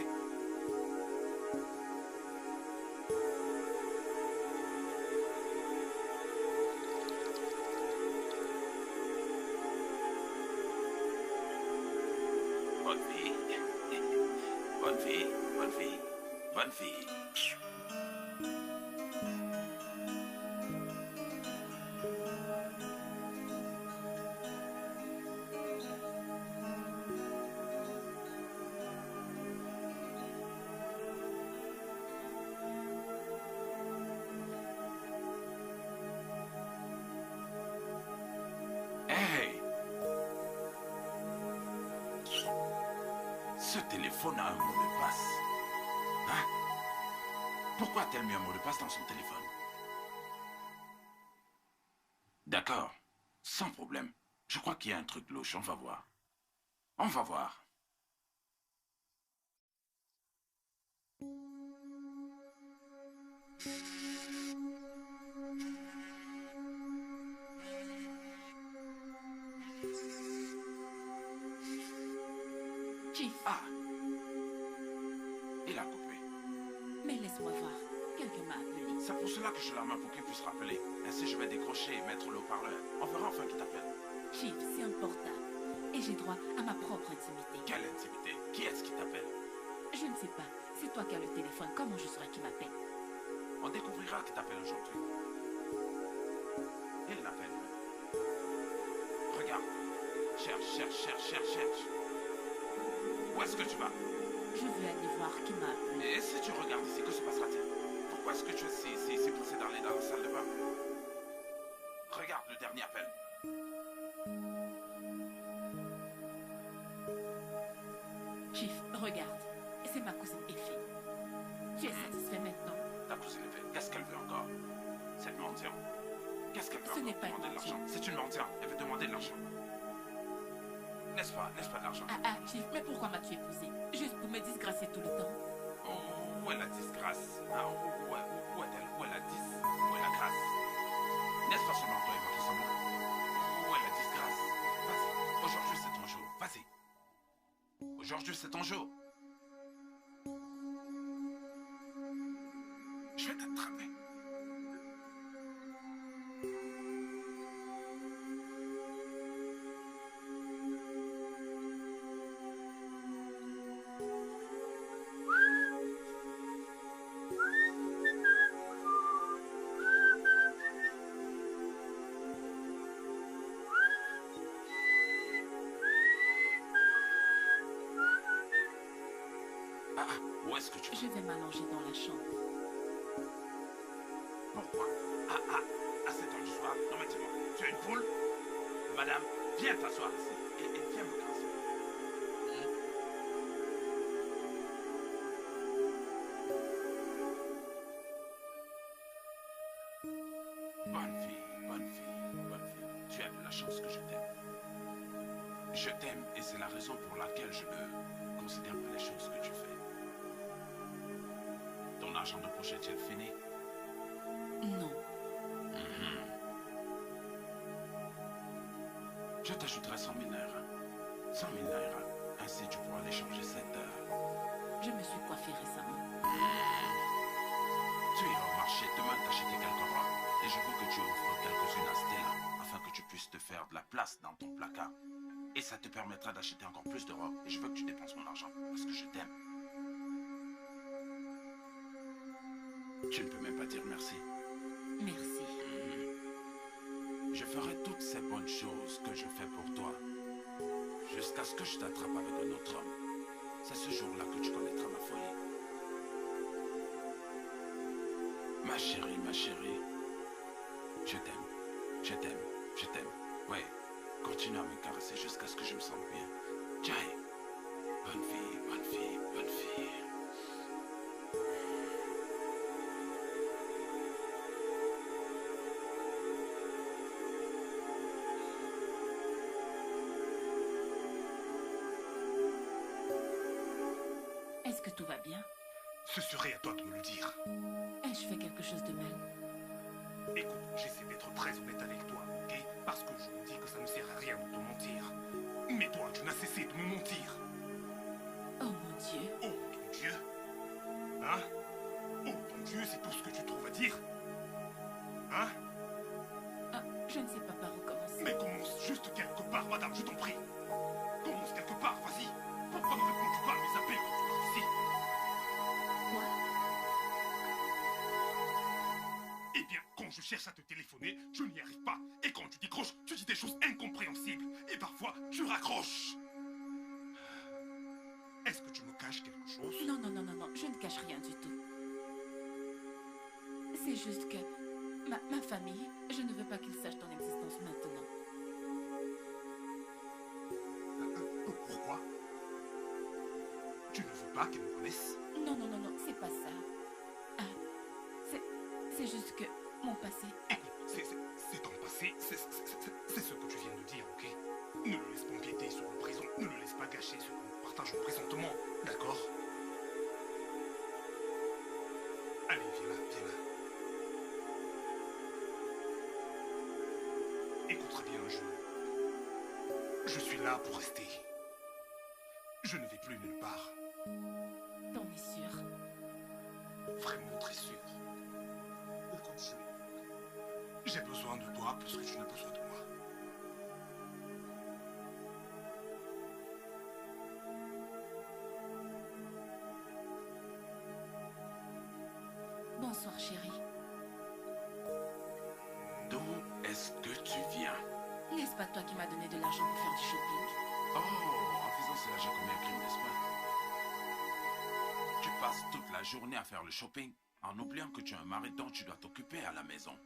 Bonne vie. Bonne vie, bonne vie, bonne vie. Hey! Ce téléphone a un mot de passe. Hein? Pourquoi a-t-elle mis un mot de passe dans son téléphone? D'accord, sans problème. Je crois qu'il y a un truc louche, on va voir. On va voir. Chief, Ah! Il a coupé. mais laisse-moi voir. Quelqu'un m'a appelé. C'est pour cela que je la main pour qu'il puisse rappeler. Ainsi, je vais décrocher et mettre le haut-parleur. On verra enfin qui t'appelle. Chief, c'est un portable. Et j'ai droit à ma propre intimité. Quelle intimité? Qui est-ce qui t'appelle? Je ne sais pas. C'est toi qui as le téléphone. Comment je saurais qui m'appelle? On découvrira qui t'appelle aujourd'hui. Il l'appelle. Regarde. Cherche. Où est-ce que tu vas? Je veux aller voir qui m'a appelé. Et si tu regardes ici, que se passera-t-il? Pourquoi est-ce que tu es si pressé d'aller dans la salle de bain? Regarde le dernier appel. Chief, regarde. C'est ma cousine Effie. Tu es satisfait maintenant? Ta cousine Effie, qu'est-ce qu'elle veut encore? Cette mendiante. Qu'est-ce qu'elle veut Ce n'est encore pas une demander de l'argent? mendiante. C'est une mendiante. Elle veut demander de l'argent. N'est-ce pas de l'argent? Ah, Chief, mais pourquoi m'as-tu épousé? Juste pour me disgracier tout le temps? Oh, où est la disgrâce? Ah, où est-elle? Où est la où est la grâce? N'est-ce pas seulement toi et votre semblant? Où est la disgrâce? Vas-y, aujourd'hui c'est ton jour. Vas-y. Aujourd'hui c'est ton jour. Je vais t'attraper. Où est-ce que tu vas? Je vais m'allonger dans la chambre. Pourquoi? À cette heure du soir? Non mais dis-moi, tu es une poule? Madame, viens t'asseoir ici et viens me caresser. Bonne fille. Tu as de la chance que je t'aime. Je t'aime et c'est la raison pour laquelle je ne considère pas les choses que tu fais. Ton argent de poche est-il fini? Non. Je t'ajouterai 100 000 naira. 100 000 naira. Ainsi, tu pourras l'échanger cette heure. Je me suis coiffée récemment. Tu iras au marché demain t'acheter quelques robes. Et je veux que tu offres quelques-unes à Stella afin que tu puisses te faire de la place dans ton placard. Et ça te permettra d'acheter encore plus de robes. Et je veux que tu dépenses mon argent parce que je t'aime. Tu ne peux même pas dire merci. Merci. Je ferai toutes ces bonnes choses que je fais pour toi. Jusqu'à ce que je t'attrape avec un autre homme. C'est ce jour-là que tu connaîtras ma folie. Ma chérie, ma chérie. Je t'aime. Je t'aime. Je t'aime. Ouais. Continue à me caresser jusqu'à ce que je me sente bien. Jai. Bonne fille, bonne fille, bonne fille. Est-ce que tout va bien? Ce serait à toi de me le dire. Ai-je fait quelque chose de mal? Écoute, j'essaie d'être très honnête avec toi, ok? Parce que je me dis que ça ne sert à rien de te mentir. Mais toi, tu n'as cessé de me mentir. Oh mon Dieu. Oh, ton Dieu. Hein? Oh, ton Dieu, c'est tout ce que tu trouves à dire? Hein? Ah, je ne sais pas par où commencer. Mais commence juste quelque part, madame, je t'en prie. Commence quelque part, vas-y. Pourquoi ne réponds-tu pas à mes appels quand tu pars d'ici? Quoi? Eh bien, quand je cherche à te téléphoner, je n'y arrive pas. Et quand tu décroches, tu dis des choses incompréhensibles. Et parfois, tu raccroches. Est-ce que tu me caches quelque chose? Non, non, non, non, non, je ne cache rien du tout. C'est juste que ma famille, je ne veux pas qu'ils sachent ton existence maintenant. Pourquoi? Tu ne veux pas qu'elle me connaisse? Non, non, non, non, c'est pas ça. Ah, c'est juste que mon passé... Écoute, c'est ton passé, c'est ce que tu viens de dire, ok? Ne le laisse pas empiéter sur le présent, ne le laisse pas gâcher ce que nous partageons présentement, d'accord? Allez, viens là, viens là. Écoute très bien, je suis là pour rester. Je ne vais plus nulle part. T'en es sûr? Vraiment très sûr. Écoute, j'ai besoin de toi plus que tu n'as besoin de moi. Bonsoir, chérie. D'où est-ce que tu viens? N'est-ce pas toi qui m'as donné de l'argent pour faire du shopping? Oh, en faisant cela, j'ai commis un crime, n'est-ce pas? Tu passes toute la journée à faire le shopping en oubliant que tu as un mari dont tu dois t'occuper à la maison.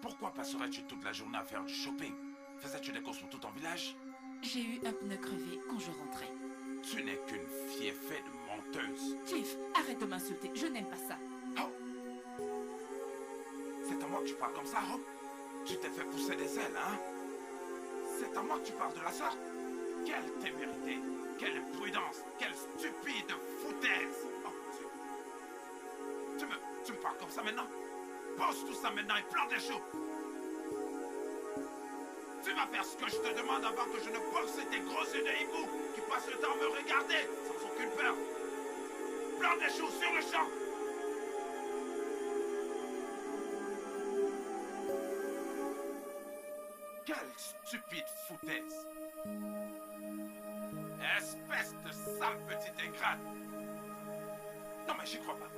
Pourquoi passerais-tu toute la journée à faire du shopping? Faisais-tu des courses pour tout ton village? J'ai eu un pneu crevé quand je rentrais. Tu n'es qu'une fieffée de menteuse. Tiff, arrête de m'insulter, je n'aime pas ça. Oh! C'est à moi que tu parles comme ça, oh? Tu t'es fait pousser des ailes, hein? C'est à moi que tu parles de la sorte? Quelle témérité! Quelle imprudence! Quelle stupide foutaise! Oh, tu me parles comme ça maintenant? Pose tout ça maintenant et plante les choux! Tu vas faire ce que je te demande avant que je ne boxe tes gros yeux de hibou qui passent le temps à me regarder sans aucune peur! Plante les choux sur le champ! Quelle stupide foutaise! Espèce de sale petite ingrate! Non mais j'y crois pas.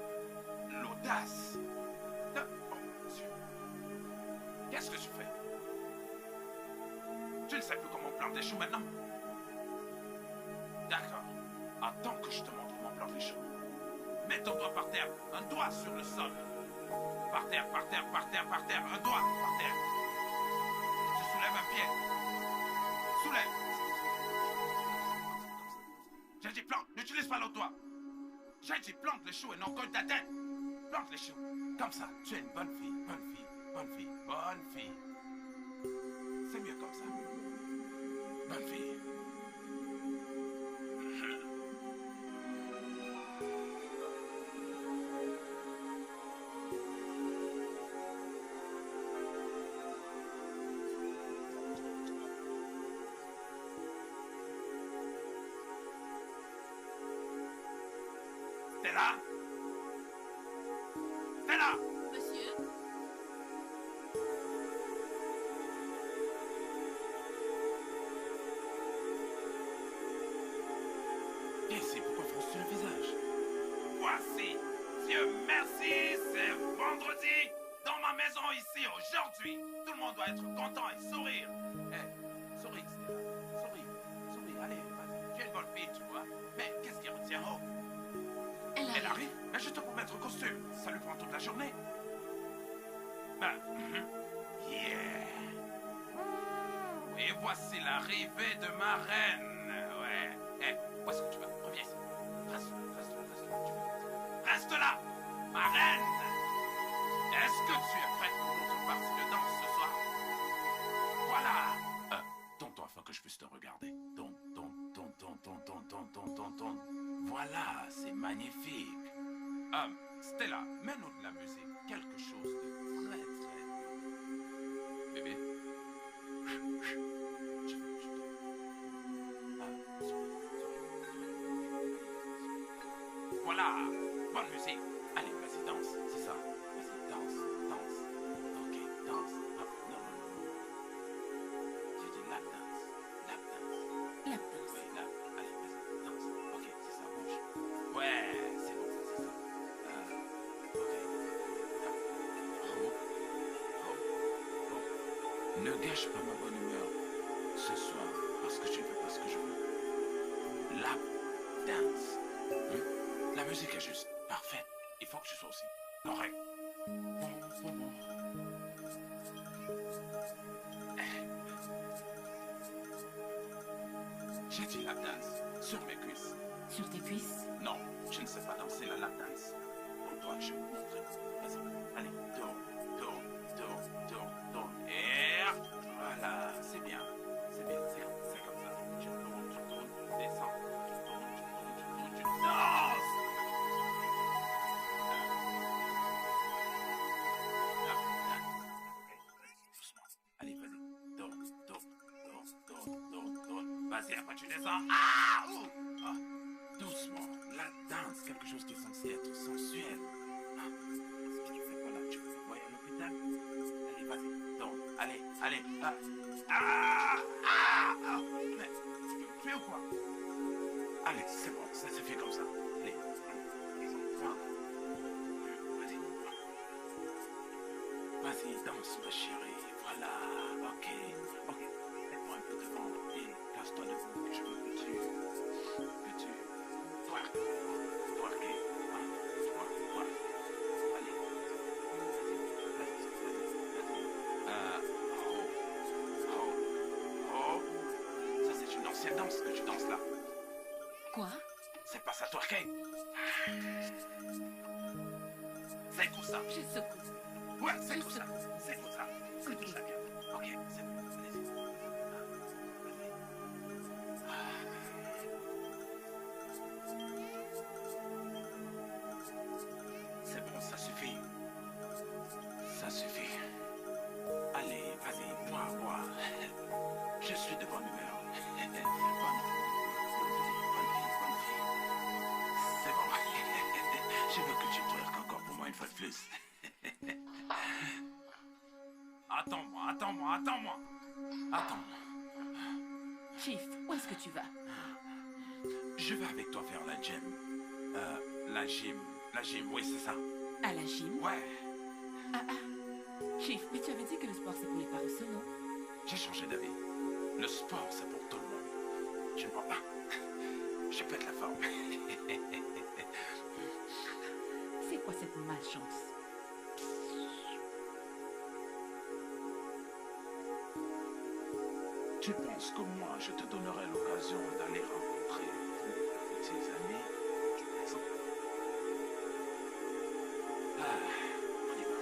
L'audace! Oh mon Dieu! Qu'est-ce que tu fais? Tu ne sais plus comment planter des choux maintenant? D'accord. Attends que je te montre comment planter des choux. Mets ton doigt par terre, un doigt sur le sol. Par terre, par terre, par terre, par terre, un doigt par terre. Tu soulèves un pied. Soulève. J'ai dit plante, n'utilise pas l'autre doigt. J'ai dit plante les choux et non colle ta tête. Plante les choux. Comme ça, tu es une bonne fille, bonne fille, bonne fille, bonne fille. C'est mieux comme ça. Bonne fille. Stella? Stella! Monsieur? Viens ici, pourquoi fronces-tu le visage? Voici Dieu merci, c'est vendredi dans ma maison ici aujourd'hui. Tout le monde doit être content et sourire. Eh, souris, Stella. Souris, allez, vas-y. Tu es une bonne fille, tu vois. Mais qu'est-ce qui retient? Oh, elle arrive, mais juste pour mettre costume. Ça lui prend toute la journée. Yeah. Et voici l'arrivée de ma reine. Ouais. Eh, où est-ce que tu vas? Reviens ici. Reste là. Reste là, ma reine. Est-ce que tu es prête pour notre partie de danse ce soir? Voilà. Tourne-toi afin que je puisse te regarder. Tourne. Voilà, c'est magnifique. Stella, mets-nous de la musique. Quelque chose de très doux. Bébé. Voilà, bonne musique. Allez, vas-y, danse, c'est ça. Vas-y, danse. Ok, danse. Non. J'ai dit lap dance. La danse. Oui, lap. Allez, vas-y, danse. Ok, c'est ça, bouge. Ouais, c'est bon, c'est ça. Ok. Ne gâche pas ma bonne humeur ce soir parce que tu ne fais pas ce que je veux. Lap dance. La musique est juste parfaite. Il faut que tu sois aussi correct. J'ai dit lap dance sur mes cuisses. Sur tes cuisses? Non, je ne sais pas danser la lap dance. Pour toi, je vais vous montrer. Vas-y, allez, tourne. Et voilà, c'est bien. C'est comme ça. Tu tournes, descends. Tu danses. Doucement. Allez, vas-y. Tourne. Vas-y, après tu descends. Doucement. La danse, quelque chose qui est censé être sensuel. Qu'est-ce que tu fais quoi là? Tu veux voyer à l'hôpital? Allez, vas-y. Tourne. Allez. Mais, tu fais ou quoi? Allez, c'est bon, ça se fait comme ça. Allez. Vas-y, danse, ma chérie. Voilà. Ok. Mets-toi un peu devant et place-toi debout. Je veux que tu twerker. Allez. Ça, c'est une ancienne danse que tu danses là. Quoi? C'est pas ça, twerker. C'est quoi ça? Je secoue. Ouais, c'est quoi ça? Bien. Ok, c'est bon. Allez-y. C'est bon, ça suffit. Allez, vas-y, bois. Je suis de bonne humeur. Bonne fille. C'est bon. Je veux que tu twerques encore pour moi une fois de plus. Attends-moi. Chief, où est-ce que tu vas? Je vais avec toi faire la gym. La gym, oui, c'est ça. À la gym? Ouais, Chief, mais tu avais dit que le sport c'est pour les paresseux, non? j'ai changé d'avis. Le sport, c'est pour tout le monde. Je ne vois pas. Je pète la forme. C'est quoi cette malchance? Tu penses que moi, je te donnerai l'occasion d'aller rencontrer tes amis? Tu plaisantes? On y va.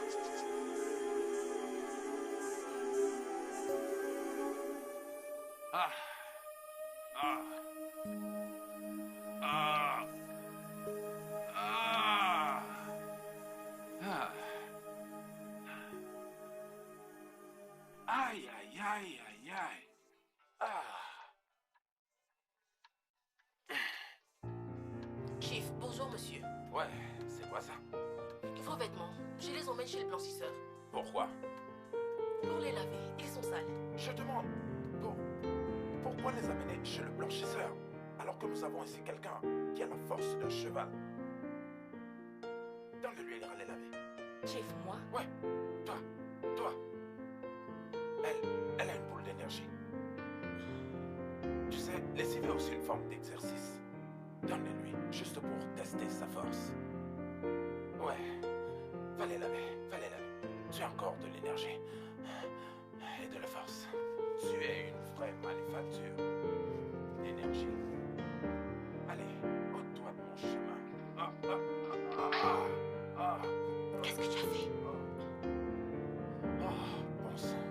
Aïe. Chief, bonjour monsieur. Ouais, c'est quoi ça? Vos vêtements, je les emmène chez le blanchisseur. Pourquoi? Pour les laver, ils sont sales. Je demande, pourquoi les amener chez le blanchisseur alors que nous avons ici quelqu'un qui a la force d'un cheval? Chief, moi? Ouais, toi. Elle a une boule d'énergie. Tu sais, lessiver aussi une forme d'exercice. Donne-le-lui, juste pour tester sa force. Ouais, fallait laver. Tu as encore de l'énergie et de la force. Tu es une vraie manufacture d'énergie. Allez, ôte-toi de mon chemin. Ah. Qu'est-ce que tu as fait? Bon sang.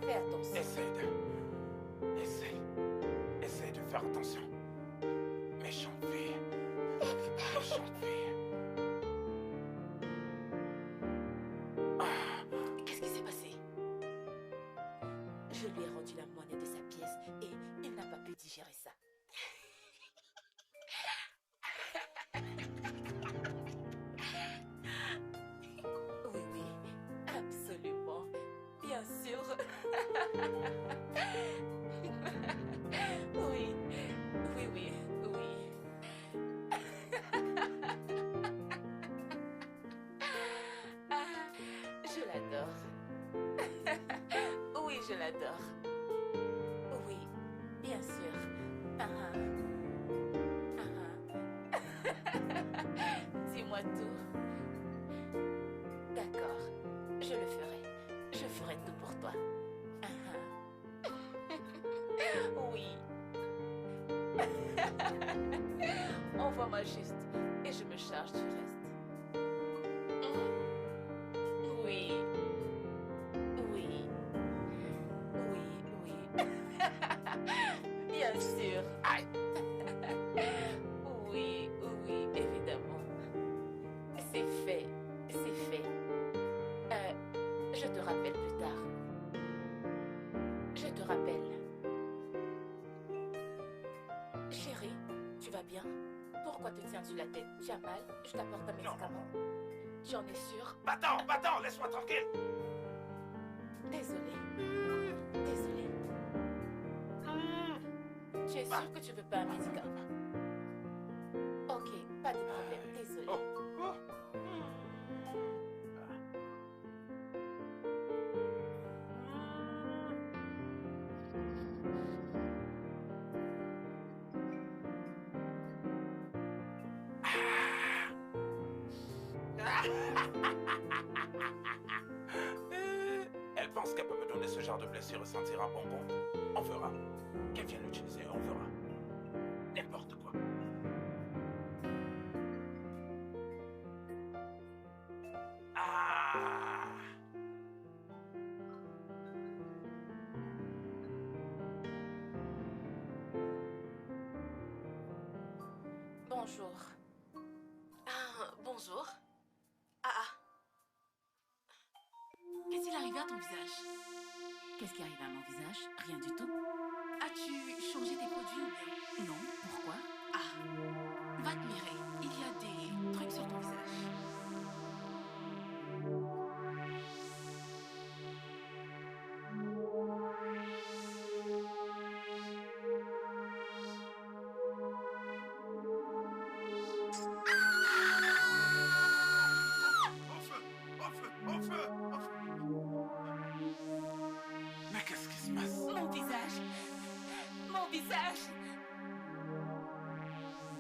Fais attention. Essaye de faire attention. Méchante fille. Qu'est-ce qui s'est passé? Je lui ai rendu la monnaie de sa pièce et il n'a pas pu digérer ça. Oui, absolument. Bien sûr. Oui. Ah, je l'adore. Oui, je l'adore. Oui, bien sûr. Dis-moi tout. D'accord, je le ferai. Je ferai tout pour toi. Oui. Envoie-moi juste et je me charge du reste. Oui. Bien sûr. Aïe. Oui, évidemment. C'est fait. Je te rappelle plus tard. Je te rappelle. Chérie, tu vas bien? Pourquoi te tiens-tu la tête? Tu as mal? Je t'apporte un médicament. Tu en es sûr? Va-t'en, laisse-moi tranquille. Désolée. Tu es sûr que tu veux pas un médicament? Ok, pas de problème. Désolée. Elle pense qu'elle peut me donner ce genre de blessure et sentir un bonbon. On verra. Qu'elle vienne l'utiliser, on verra. N'importe quoi. Bonjour. Bonjour. Qu'est-il arrivé à ton visage? Qu'est-ce qui arrive à mon visage? Rien du tout. As-tu changé tes produits ou bien? Non, pourquoi? Va te mirer. Il y a des trucs sur ton visage. Au feu. Mais qu'est-ce qui se passe? Mon visage!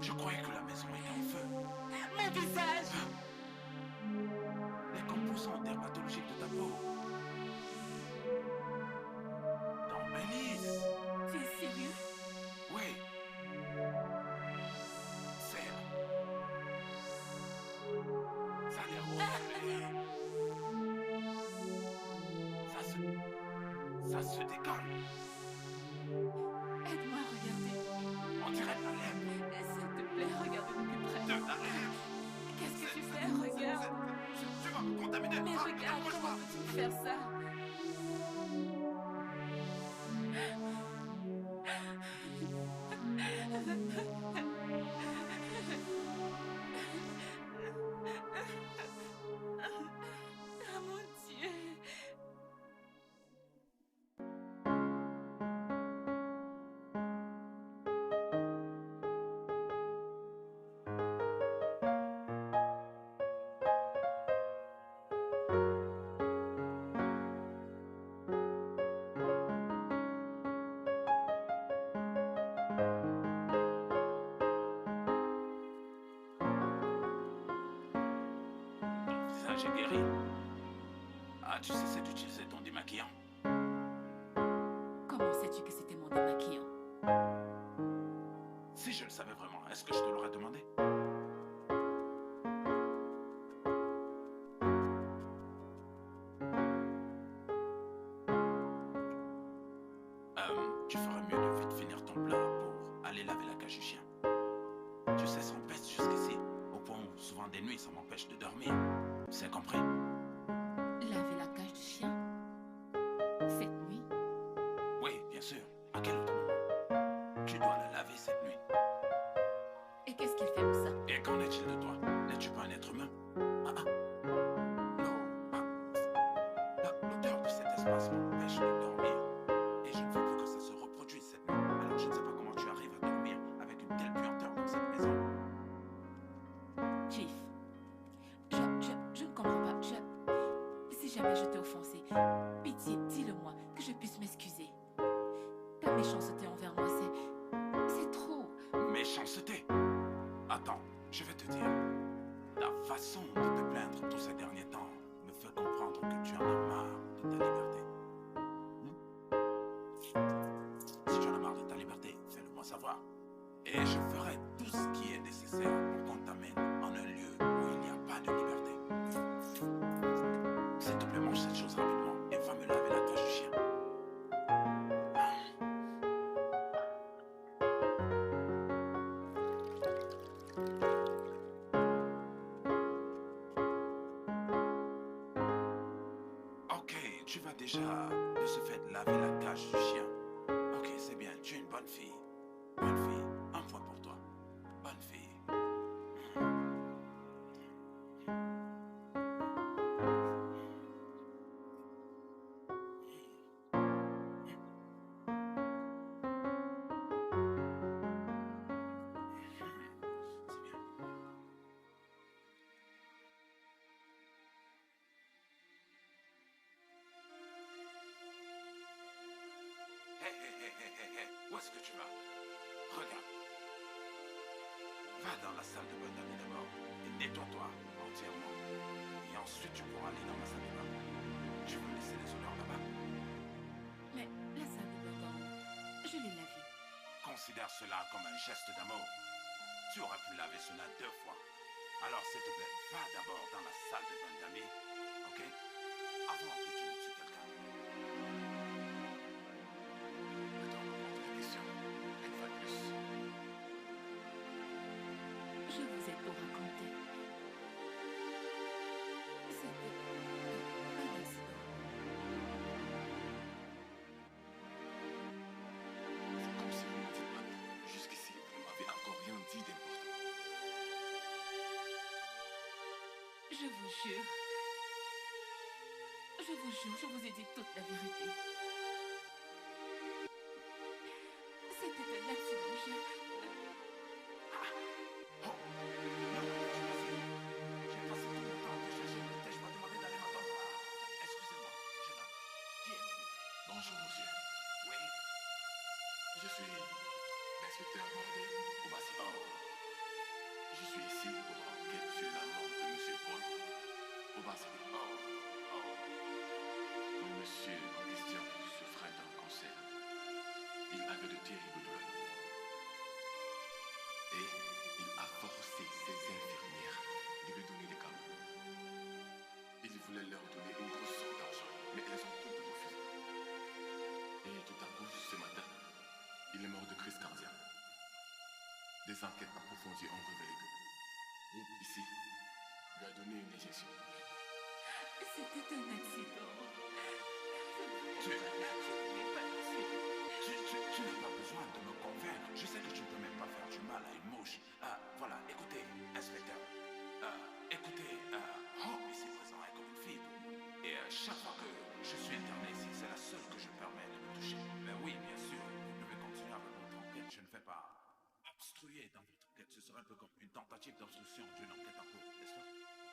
Je croyais que la maison était en feu. Mon visage! Les composants dermatologiques de ta peau. T'embellisses. Tu es sérieux? Oui. Serre. Ça a l'air gonflé. Ça se décolle. Aide-moi à regarder. On dirait de la lèvre. S'il te plaît, regarde de plus près. De la lèvre. Qu'est-ce que tu fais? Regarde. Tu vas me contaminer. Mais Ah, regarde, approche comment pas. peux-tu me faire ça? Ah mon Dieu! j'ai guéri. Ah, tu cessais d'utiliser ton démaquillant? Comment sais-tu que c'était mon démaquillant? Si je le savais vraiment, est-ce que je te l'aurais demandé? Tu ferais mieux de vite finir ton plat pour aller laver la cage du chien. Tu sais, ça empêche jusqu'ici, au point où souvent des nuits ça m'empêche de dormir. C'est compris? Laver la cage du chien? Cette nuit? Oui, bien sûr. À quel autre moment? Tu dois la laver cette nuit. Et qu'est-ce qu'il fait pour ça? Et qu'en est-il de toi? N'es-tu pas un être humain? Ah, ah. L'eau, ah. L'odeur de cet espace m'empêche de dormir. Et je ne veux plus que ça se reproduise cette nuit. Alors je ne sais pas comment tu arrives à dormir avec une telle puanteur dans cette maison. Chief, je ne comprends pas. Si jamais je t'ai offensé, pitié, dis-le-moi, que je puisse m'excuser. Ta méchanceté envers moi, c'est trop. Méchanceté. Attends, je vais te dire. Ta façon de te plaindre tous ces derniers temps me fait comprendre que tu en as marre de ta liberté. Si tu en as marre de ta liberté, fais-le moi savoir. Et je ferai tout ce qui est nécessaire pour qu'on t'amène en un lieu où il n'y a pas de liberté. S'il te plaît, mange cette chose rapidement et va me laver la cage du chien. Ok, tu vas déjà de ce fait laver la cage du chien. Ok, c'est bien, tu es une bonne fille. Bonne fille, un point pour toi. Bonne fille. C'est bien. Hé, où est-ce que tu vas? Regarde. Va dans la salle de bain d'amis d'abord et nettoie-toi entièrement. Et ensuite tu pourras aller dans ma salle de bain. Je veux laisser les odeurs là-bas. Mais la salle de bain d'en haut, je l'ai lavée. Considère cela comme un geste d'amour. Tu aurais pu laver cela 2 fois. Alors s'il te plaît, va d'abord dans la salle de bain d'amis, ok? Avant que tu ne tues quelqu'un. Attends, autre question. Une fois de plus. Je vous ai tout raconté. C'était un accident. C'est comme si vous me dites pas tout. Jusqu'ici, vous ne m'avez encore rien dit d'important. Je vous jure. Je vous jure, je vous ai dit toute la vérité. C'était un accident, Oh, non, j'ai passé tout le temps à te chercher. T'ai-je pas demandé d'aller m'attendre? Excusez-moi, jeune homme. Qui êtes-vous? Bonjour, monsieur. Oui. Je suis l'inspecteur Mandé au Bassimo. Je suis ici pour enquête sur la mort de monsieur Paul au Bassimo. Monsieur en question souffrait d'un cancer. Il avait de terribles douleurs. Et il a forcé ses infirmières de lui donner des câbles. Il voulait leur donner une grosse somme d'argent, mais elles ont toutes refusé. Et tout à coup, ce matin, il est mort de crise cardiaque. Des enquêtes approfondies ont révélé que, ici, lui a donné une injection. C'était un accident. Tu- Je ne l'ai pas tué. Tu n'as pas besoin de me convaincre. Je sais que tu ne peux même pas faire du mal à une mouche. Voilà, écoutez, inspecteur. Écoutez, Hope ici présent est comme une fille pour moi. Et chaque fois que je suis interné ici, c'est la seule que je permets de me toucher. Mais oui, bien sûr, vous devez continuer avec votre enquête. Je ne fais pas obstruer dans votre enquête. Ce serait un peu comme une tentative d'obstruction d'une enquête en cours, n'est-ce pas?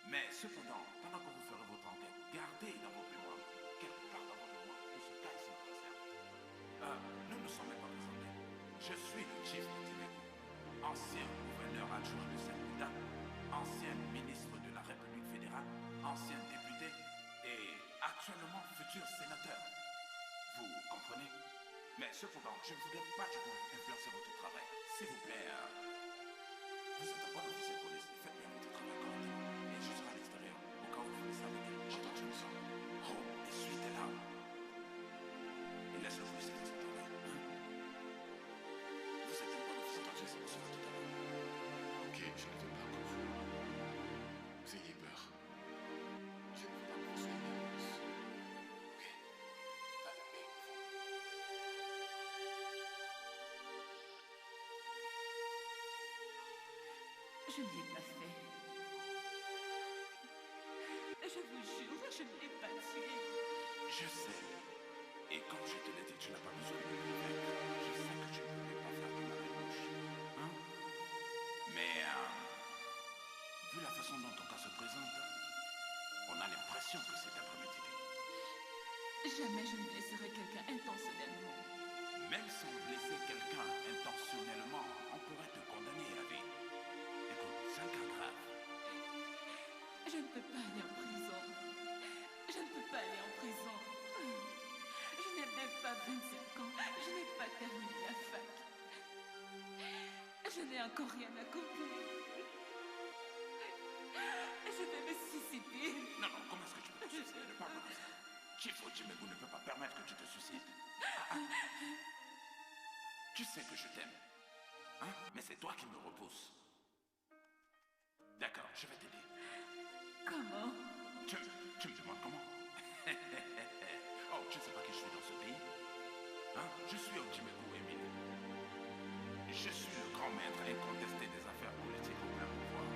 Mais cependant, pendant que vous ferez votre enquête, gardez dans votre mémoire, quelque part dans votre mémoire, que ce cas ici me concerne. Nous ne sommes pas présentés. Je suis le chief Timégo, ancien gouverneur adjoint de Saint-Bouddha, ancien ministre de la République fédérale, ancien député et actuellement futur sénateur. Vous comprenez? Mais cependant, je ne voudrais pas du tout influencer votre travail. S'il vous plaît, vous êtes un bon officier de police. Faites bien votre travail correctement. Et je serai à l'extérieur. Au cas où vous finissez avec elle. J'ai entendu le son. Oh, essuie tes larmes. Et laisse-le vous laisser faire son travail. Hein? Vous êtes un bon officier de police. On se voit tout à l'heure. Ok, je ne veux pas que vous ayez peur. Je ne veux pas que vous soyez nerveuse. Ok? Allumez vous. Je ne l'ai pas fait. Je vous jure, je ne l'ai pas tué. Je sais. Et comme je te l'ai dit, tu n'as pas besoin de me convaincre. Je sais que tu ne peux pas faire de la bouche. Hein? Mais, vu la façon dont ton cas se présente, on a l'impression que c'est ta prémédité. Jamais je ne blesserai quelqu'un intentionnellement. Même sans blesser quelqu'un intentionnellement, on pourrait te condamner à vie. Écoute, c'est un cas grave. Je ne peux pas aller en prison. Je ne peux pas aller en prison. Je n'ai même pas 25 ans. Je n'ai pas terminé la fac. Je n'ai encore rien accompli. Je vais me suicider. Non, non, comment est-ce que tu peux te suicider? Ne parle pas comme ça. Chief Ojimebu ne peut pas permettre que tu te suicides. Tu sais que je t'aime. Hein? Mais c'est toi qui me repousses. D'accord, je vais t'aider. Comment? Tu me demandes comment? Oh, je ne sais pas qui je suis dans ce pays. Hein? Je suis Ojimebu Emile. Je suis le grand maître incontesté des affaires politiques au plein pouvoir.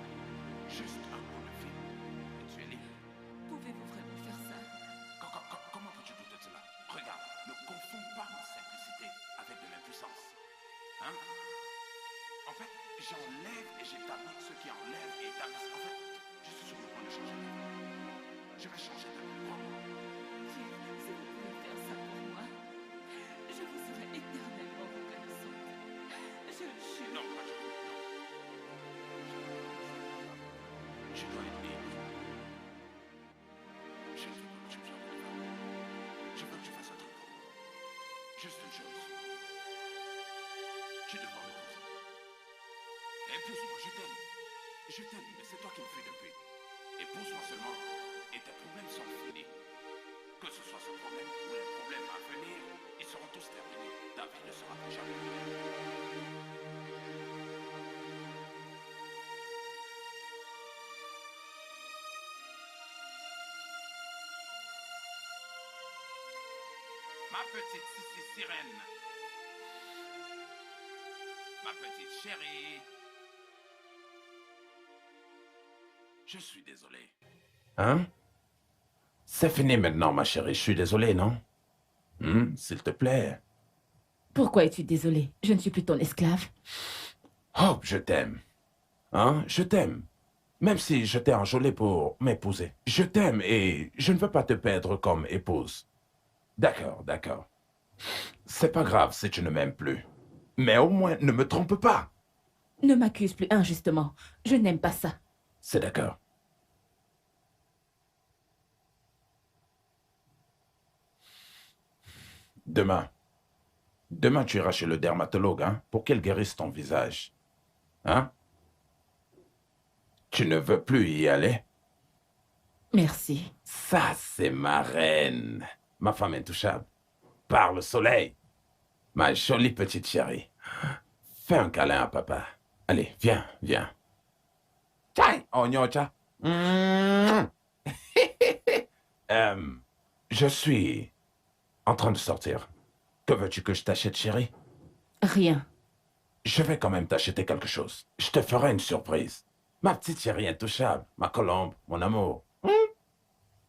Juste un coup de fil. Et tu es libre. Pouvez-vous vraiment faire ça? Comment peux-tu douter de cela? Regarde, ne confonds pas ma simplicité avec de l'impuissance. Hein? En fait, j'enlève et j'établis ce qui enlève et établit. En fait, je suis sur le point de changer ta vie. Je vais changer ta vie. Si vous pouvez faire ça pour moi, je vous serai éternellement reconnaissante. Je le jure. Non, pas du tout. Non. Je dois être libre. Je ne veux pas que tu me sois libre. Je veux que tu fasses un truc pour moi. Juste une chose. Tu devras m'épouser. Épouse-moi, je t'aime. Je t'aime, mais c'est toi qui me fuis depuis. Épouse-moi seulement et tes problèmes sont finis. Que ce soit ce problème ou les problèmes à venir, ils seront tous terminés. Ta vie ne sera plus jamais la même. Ma petite sirène. Ma petite chérie. Je suis désolé. Hein? C'est fini maintenant, ma chérie. Je suis désolé, non? S'il te plaît. Pourquoi es-tu désolé? Je ne suis plus ton esclave. Oh, je t'aime. Hein? Je t'aime. Même si je t'ai enjolé pour m'épouser. Je t'aime et je ne veux pas te perdre comme épouse. D'accord, d'accord. C'est pas grave si tu ne m'aimes plus. Mais au moins, ne me trompe pas. Ne m'accuse plus injustement. Je n'aime pas ça. C'est d'accord. Demain. Demain, tu iras chez le dermatologue, hein, pour qu'il guérisse ton visage. Hein? Tu ne veux plus y aller? Merci. Ça, c'est ma reine. Ma femme intouchable. Par le soleil. Ma jolie petite chérie. Fais un câlin à papa. Allez, viens, viens. Tiens, Onyocha. Je suis en train de sortir. Que veux-tu que je t'achète, chérie? Rien. Je vais quand même t'acheter quelque chose. Je te ferai une surprise. Ma petite chérie intouchable, ma colombe, mon amour.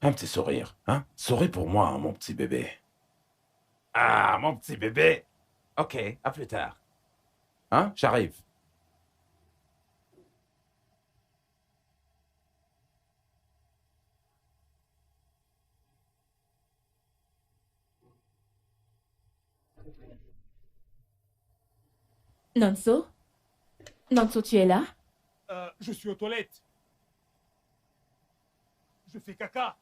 Un petit sourire, hein? Souris pour moi, mon petit bébé. Ah, mon petit bébé. Ok, à plus tard. Hein? J'arrive. Nonso? Nonso, tu es là? Je suis aux toilettes. Je fais caca.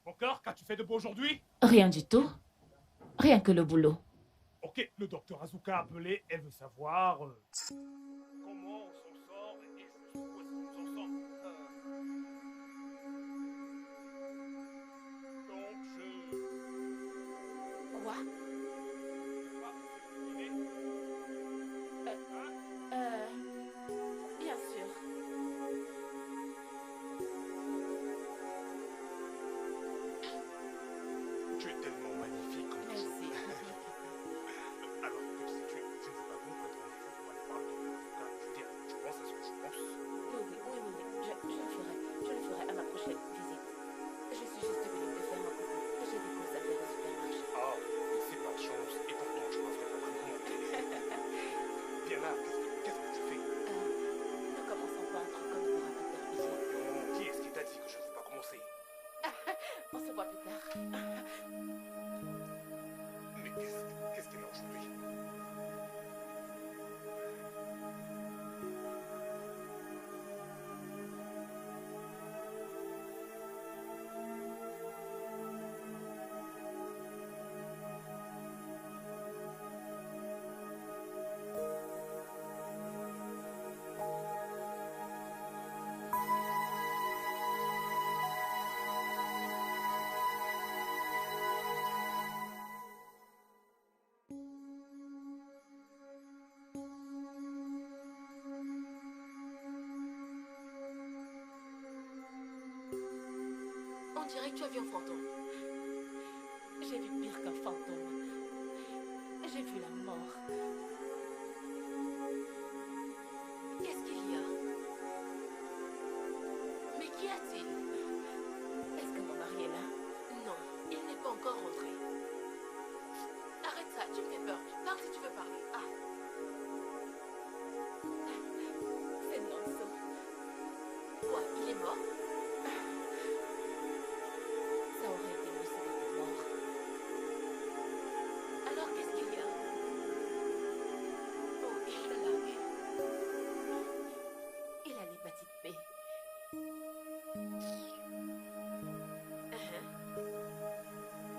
Encore, qu'as-tu fait de beau aujourd'hui? Rien du tout. Rien que le boulot. Ok, le docteur Azuka a appelé, elle veut savoir comment on s'en sort et où est-ce qu'on s'en sort. Donc Quoi? Bien sûr. Tu es tellement magnifique comme Merci. Alors, que sais-tu? Je ne sais pas comment être rendez-vous pour aller voir le docteur Azuka. Je veux dire, je pense à ce que je pense. Oui. Je le ferai à ma prochaine visite. Je suis juste venue te faire un coucou. J'ai des courses à faire au supermarché. Ah, c'est pas de chance. Et pourtant, je m'offrais pas vraiment mon téléphone. Viens là, qu'est-ce que tu fais? Nous commençons par un truc comme pour un facteur busy. Non, qui est-ce qui t'a dit que je ne veux pas commencer? On se voit plus tard. Mais qu'est-ce qu'elle a aujourd'hui? On dirait que tu as vu un fantôme. J'ai vu pire qu'un fantôme. J'ai vu la mort. Qu'est-ce qu'il y a? Mais qu'y a-t-il? Est-ce que mon mari est là? Non, il n'est pas encore rentré. Arrête ça, tu me fais peur. Parle si tu veux parler. Ah. C'est Nonso. Quoi, il est mort? Ça aurait été mieux s'il était mort. Alors qu'est-ce qu'il y a? Oh, il l'a largué. Il a l'hépatite B.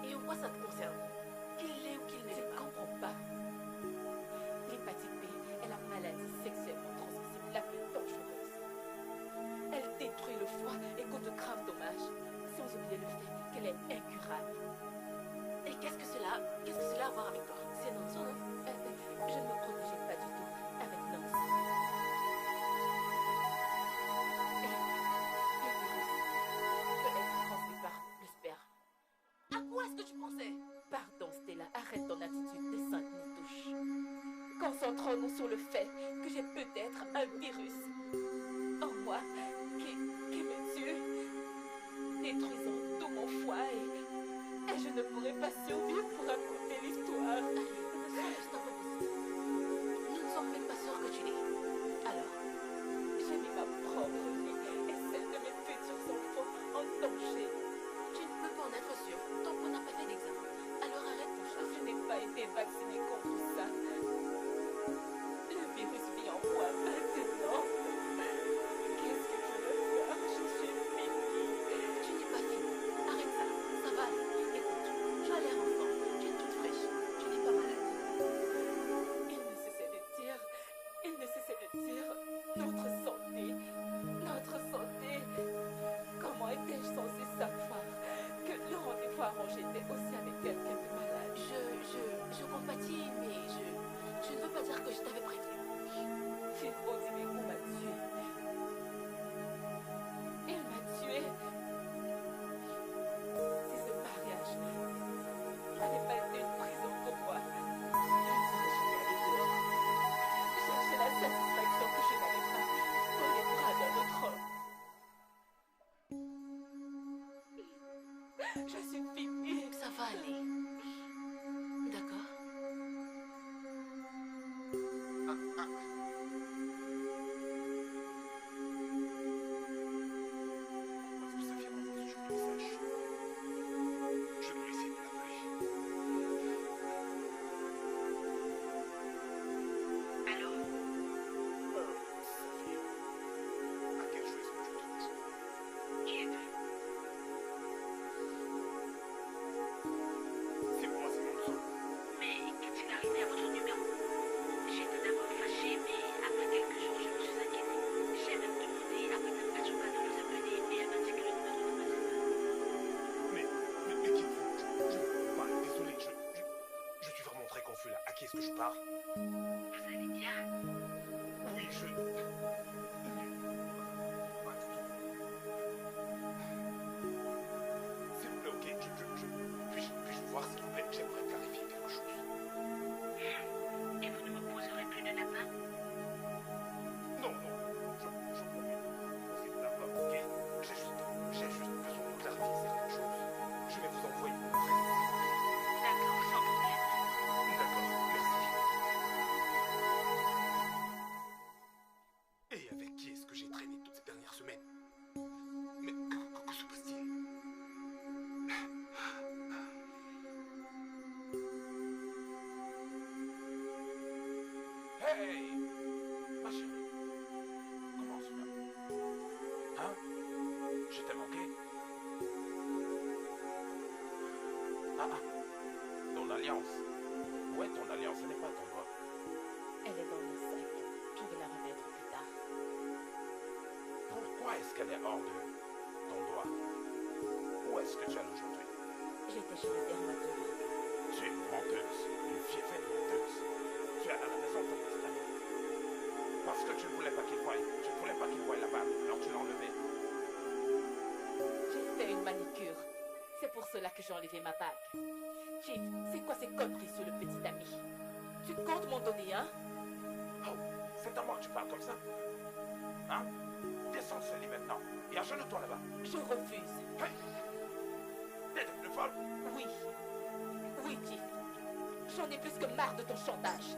Et en quoi ça te concerne? Qu'il l'ait ou qu'il ne l'ait pas? Je ne comprends pas. L'hépatite B est la maladie sexuellement transmissible la plus dangereuse. Elle détruit le foie et cause de graves dommages, sans oublier le fait qu'elle est incurable. Et qu'est-ce que cela a à voir avec toi? C'est Nancy, non? Je ne me protégeais pas du tout avec Nancy. Le virus peut être transmis par le sperme. À quoi est-ce que tu pensais? Pardon, Stella, arrête ton attitude de sainte nitouche. Concentrons-nous sur le fait que j'ai peut-être un virus en moi qui me tue, détruisant tout mon foie et je ne pourrai pas survivre pour raconter l'histoire. Allez, sois juste un peu positif. Nous ne sommes même pas sûrs que tu l'es. Alors, j'ai mis ma propre vie et celle de mes futurs enfants en danger. Tu ne peux pas en être sûr tant qu'on n'a pas fait d'examen. Alors arrête ton chat. Je n'ai pas été vaccinée contre ça. Le virus vit en moi maintenant. Qu'est-ce que je veux faire? Je suis finie. Tu n'es pas finie. Arrête ça. Ça va aller. Écoute, tu as l'air en forme. Tu es toute fraîche. Tu n'es pas malade. Il ne cessait de dire notre santé. Notre santé. Comment étais-je censée savoir que le rendez-vous arrangé était aussi avec quelqu'un de malade? Je compatis, mais je ne veux pas dire que je t'avais prévenu. Odimego m'a tué. Il m'a tué. Si ce mariage n'avait pas été une prison pour moi, je ne serais jamais allée dehors. Chercher la satisfaction que je n'avais pas dans les bras d'un autre homme. Je suis finie. Ça va aller. D'accord? est-ce que je pars? Vous allez bien? Oui, je... Pas du tout. S'il vous plaît, ok, puis-je vous voir, s'il vous plaît? J'aimerais clarifier quelque chose. Et vous ne me poserez plus de lapin? Non, je promets. Posez de la part, ok? J'ai juste besoin de clarifier certaines choses. Je vais vous envoyer mon adresse. D'accord, sans problème. D'accord, merci. Et avec qui est-ce que j'ai traîné toutes ces dernières semaines? Mais que se passe-t-il? Hey! Ma chérie, comment tu vas? Hein? Je t'ai manqué? Ton alliance. Où est ton alliance? Ce n'est pas ton doigt. Elle est dans mon sac. Je vais la remettre plus tard. Pourquoi est-ce qu'elle est hors de ton doigt? Où est-ce que tu allais aujourd'hui? J'étais chez le dermatologue. Tu es une menteuse, une fieffée menteuse. Tu es à la maison de ton petit ami. Parce que tu ne voulais pas qu'il voie. Tu ne voulais pas qu'il voie la bague, alors tu l'as enlevée. J'ai fait une manicure. C'est pour cela que j'ai enlevé ma bague. Chief, c'est quoi ces conneries sur le petit ami? Tu comptes m'en donner, hein? Oh, c'est à moi que tu parles comme ça? Hein? Descends de ce lit maintenant et agenouille-toi là-bas. Je refuse. Hey! T'es devenue folle? Oui. Oui, Chief. J'en ai plus que marre de ton chantage.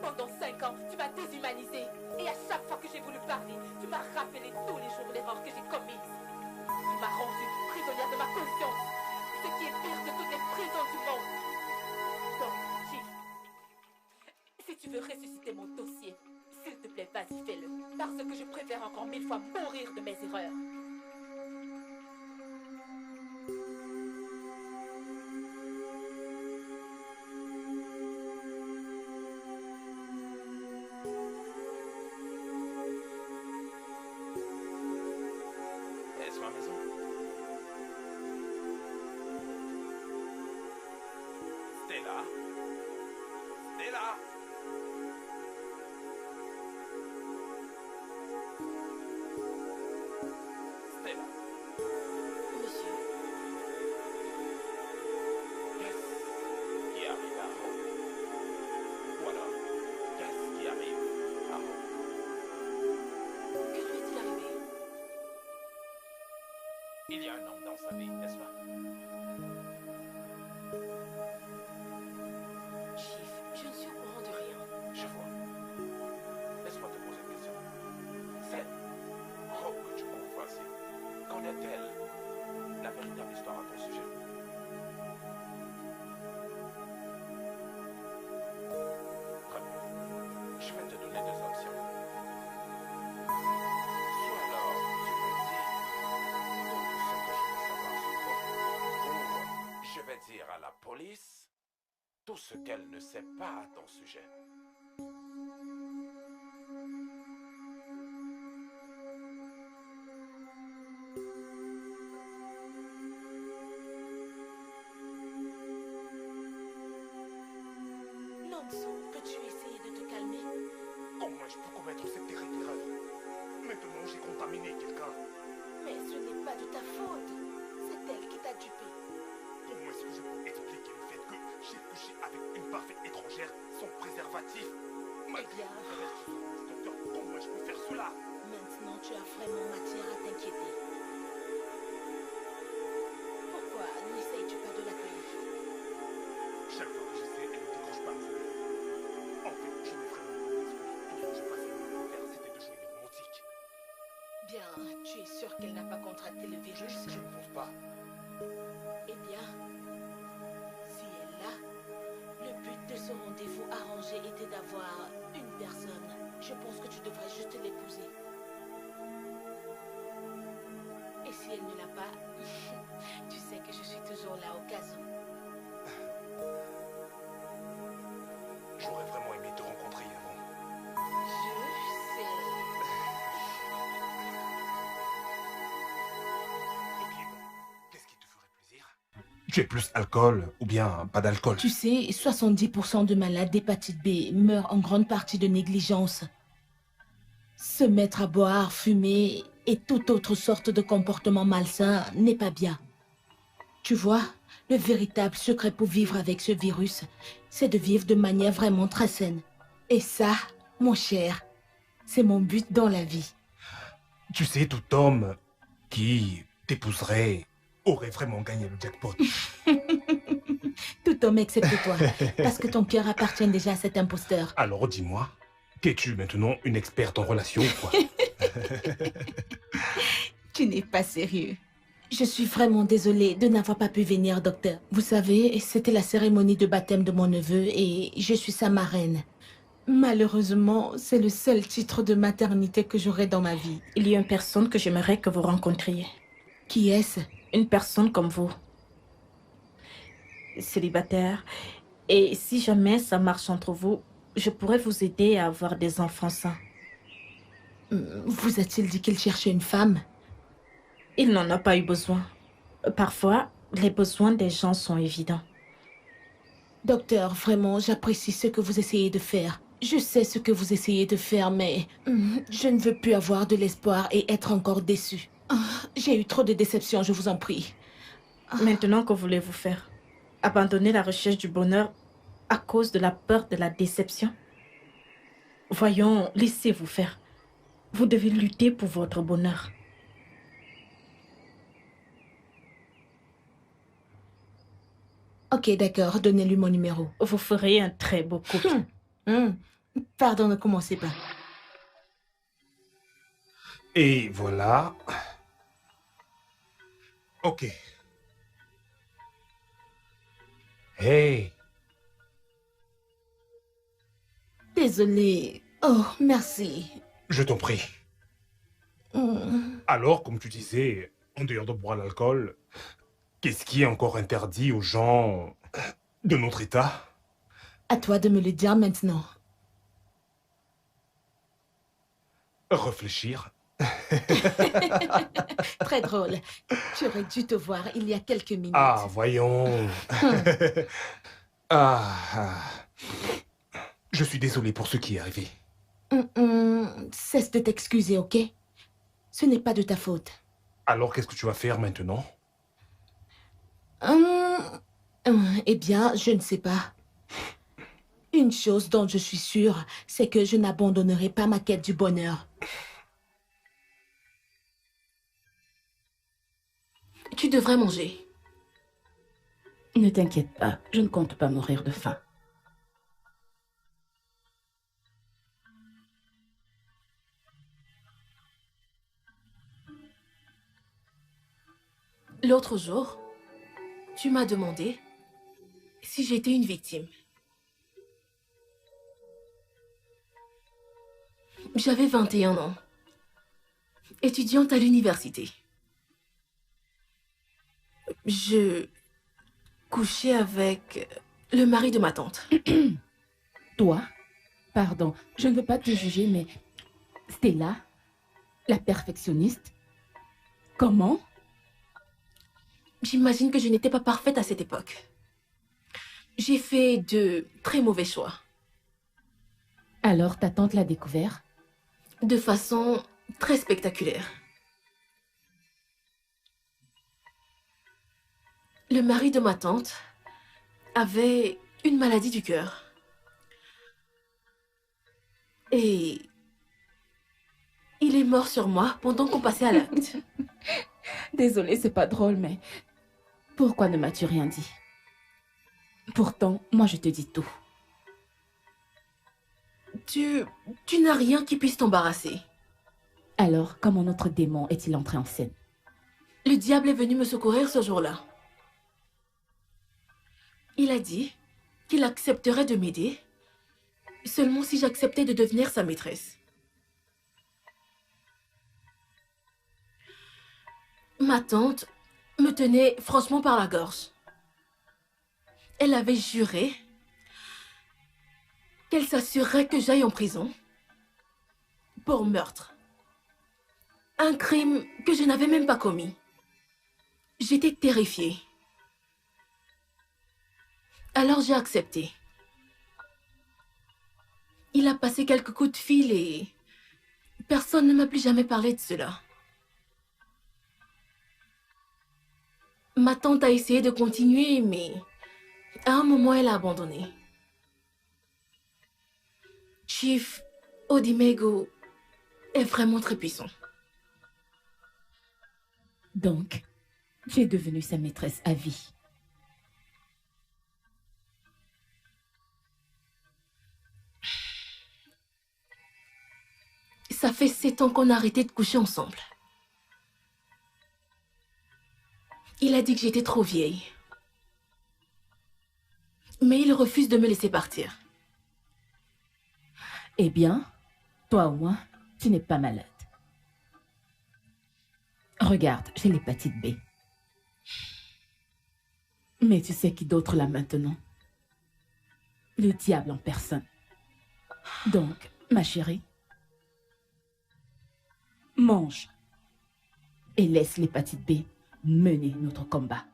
Pendant 5 ans, tu m'as déshumanisé. Et à chaque fois que j'ai voulu parler, tu m'as rappelé tous les jours l'erreur que j'ai commise. Tu m'as rendu prisonnière de ma conscience. Ce qui est pire que toutes les prisons du monde. Donc, Chief, si tu veux ressusciter mon dossier, s'il te plaît, vas-y, fais-le. Parce que je préfère encore 1000 fois mourir de mes erreurs. Est-ce ma maison? Stella? Stella? Stella? Monsieur, Qu'est-ce qui arrive à Hope? Ou alors, qu'est-ce qui arrive à Hope? que lui est-il arrivé? Il y a un homme dans sa vie, n'est-ce pas? Chief, je ne suis au courant de rien. Je vois. Laisse-moi te poser une question. C'est Hope que tu convoises. Connaît-elle la véritable histoire à ton sujet? Très bien. Je vais te donner 2 options. Soit alors tu me dis tout ce que je veux savoir sur toi, ou je vais dire à la police tout ce qu'elle ne sait pas à ton sujet. Nonso, peux-tu essayer de te calmer? Comment je peux commettre cette terrible erreur? Maintenant, j'ai contaminé quelqu'un. Mais ce n'est pas de ta faute. C'est elle qui t'a dupé. Comment est-ce que je peux expliquer le fait que j'ai couché avec une parfaite étrangère sans préservatif? Malgré bien. les avertissements du docteur, comment je peux faire cela? Maintenant, tu as vraiment matière à t'inquiéter. Pourquoi n'essayes-tu pas de l'accueillir? Chaque fois que j'essaie, elle ne décroche pas mes appels. En fait, je n'ai vraiment pas d'excuse. Tout ce que je passais mon temps à faire, c'était de jouer les romantiques. Bien, tu es sûr qu'elle n'a pas contracté le virus? Je ne pense pas. Eh bien, si elle l'a, le but de ce rendez-vous arrangé était d'avoir une personne. Je pense que tu devrais juste l'épouser. Et si elle ne l'a pas, tu sais que je suis toujours là au cas où. J'aurais vraiment aimé te rencontrer avant. Je sais. Ok, bon. Qu'est-ce qui te ferait plaisir? Tu es plus alcool ou bien pas d'alcool? Tu sais, 70% de malades d'hépatite B meurent en grande partie de négligence. Se mettre à boire, fumer et toute autre sorte de comportement malsain n'est pas bien. Tu vois, le véritable secret pour vivre avec ce virus, c'est de vivre de manière vraiment très saine. Et ça, mon cher, c'est mon but dans la vie. Tu sais, tout homme qui t'épouserait aurait vraiment gagné le jackpot. Tout homme excepté toi, parce que ton cœur appartient déjà à cet imposteur. Alors dis-moi, qu'es-tu maintenant une experte en relations ou quoi? Tu n'es pas sérieux. Je suis vraiment désolée de n'avoir pas pu venir, docteur. Vous savez, c'était la cérémonie de baptême de mon neveu et je suis sa marraine. Malheureusement, c'est le seul titre de maternité que j'aurai dans ma vie. Il y a une personne que j'aimerais que vous rencontriez. Qui est-ce? Une personne comme vous. Célibataire. Et si jamais ça marche entre vous, je pourrais vous aider à avoir des enfants sains. Vous a-t-il dit qu'il cherchait une femme? Il n'en a pas eu besoin. Parfois, les besoins des gens sont évidents. Docteur, vraiment, j'apprécie ce que vous essayez de faire. Je sais ce que vous essayez de faire, mais je ne veux plus avoir de l'espoir et être encore déçue. J'ai eu trop de déceptions, je vous en prie. Maintenant, que voulez-vous faire? Abandonner la recherche du bonheur à cause de la peur de la déception? Voyons, laissez-vous faire. Vous devez lutter pour votre bonheur. Ok, d'accord, donnez-lui mon numéro. Vous ferez un très beau couple. Pardon, ne commencez pas. Et voilà. Ok. Hey, Désolée. Oh, merci. je t'en prie. Alors, comme tu disais, en dehors de boire l'alcool, qu'est-ce qui est encore interdit aux gens de notre état? À toi de me le dire maintenant. Réfléchir. Très drôle. J'aurais dû te voir il y a quelques minutes. Ah, voyons. Ah, je suis désolé pour ce qui est arrivé. Cesse de t'excuser, ok? Ce n'est pas de ta faute. Alors, qu'est-ce que tu vas faire maintenant? Eh bien, je ne sais pas. Une chose dont je suis sûre, c'est que je n'abandonnerai pas ma quête du bonheur. Tu devrais manger. Ne t'inquiète pas, je ne compte pas mourir de faim. L'autre jour, tu m'as demandé si j'étais une victime. J'avais 21 ans, étudiante à l'université. Je couchais avec le mari de ma tante. Toi, pardon, je ne veux pas te juger, mais Stella, la perfectionniste, comment? J'imagine que je n'étais pas parfaite à cette époque. J'ai fait de très mauvais choix. Alors ta tante l'a découvert? De façon très spectaculaire. Le mari de ma tante avait une maladie du cœur. Et il est mort sur moi pendant qu'on passait à l'acte. Désolée, c'est pas drôle, mais pourquoi ne m'as-tu rien dit? Pourtant, moi je te dis tout. Tu n'as rien qui puisse t'embarrasser. Alors, comment notre démon est-il entré en scène? Le diable est venu me secourir ce jour-là. Il a dit qu'il accepterait de m'aider seulement si j'acceptais de devenir sa maîtresse. Ma tante me tenait franchement par la gorge. Elle avait juré qu'elle s'assurerait que j'aille en prison pour meurtre. Un crime que je n'avais même pas commis. J'étais terrifiée. Alors j'ai accepté. Il a passé quelques coups de fil et personne ne m'a plus jamais parlé de cela. Ma tante a essayé de continuer, mais à un moment, elle a abandonné. Chief Odimego est vraiment très puissant. Donc, tu es devenue sa maîtresse à vie. Ça fait 7 ans qu'on a arrêté de coucher ensemble. Il a dit que j'étais trop vieille. Mais il refuse de me laisser partir. Eh bien, toi au moins, tu n'es pas malade. Regarde, j'ai l'hépatite B. Mais tu sais qui d'autre là maintenant? Le diable en personne. Donc, ma chérie, mange et laisse l'hépatite B mener notre combat.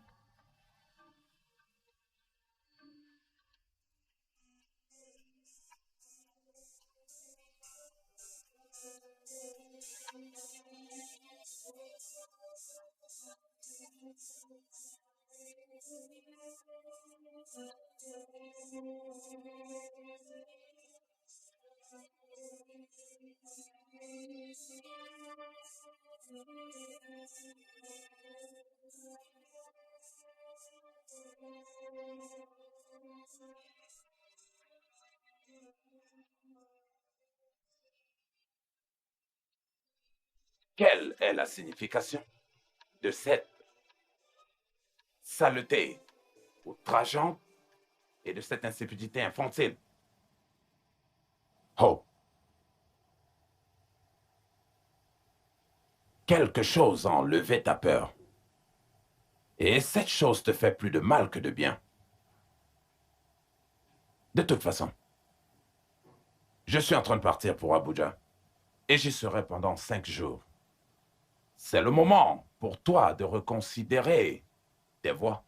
Quelle est la signification de cette saleté outrageante et de cette insipidité infantile? Oh! Quelque chose a enlevé ta peur. Et cette chose te fait plus de mal que de bien. De toute façon, je suis en train de partir pour Abuja. Et j'y serai pendant 5 jours. C'est le moment pour toi de reconsidérer tes voies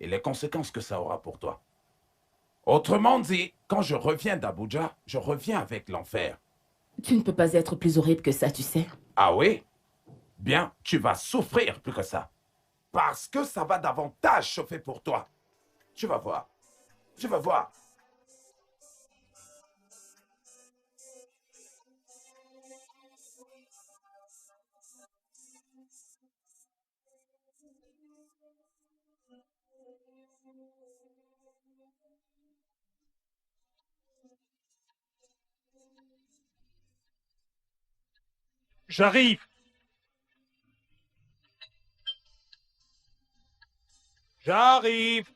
et les conséquences que ça aura pour toi. Autrement dit, quand je reviens d'Abuja, je reviens avec l'enfer. Tu ne peux pas être plus horrible que ça, tu sais. Ah oui? Bien, tu vas souffrir plus que ça. Parce que ça va davantage chauffer pour toi. Tu vas voir. Tu vas voir. J'arrive. J'arrive.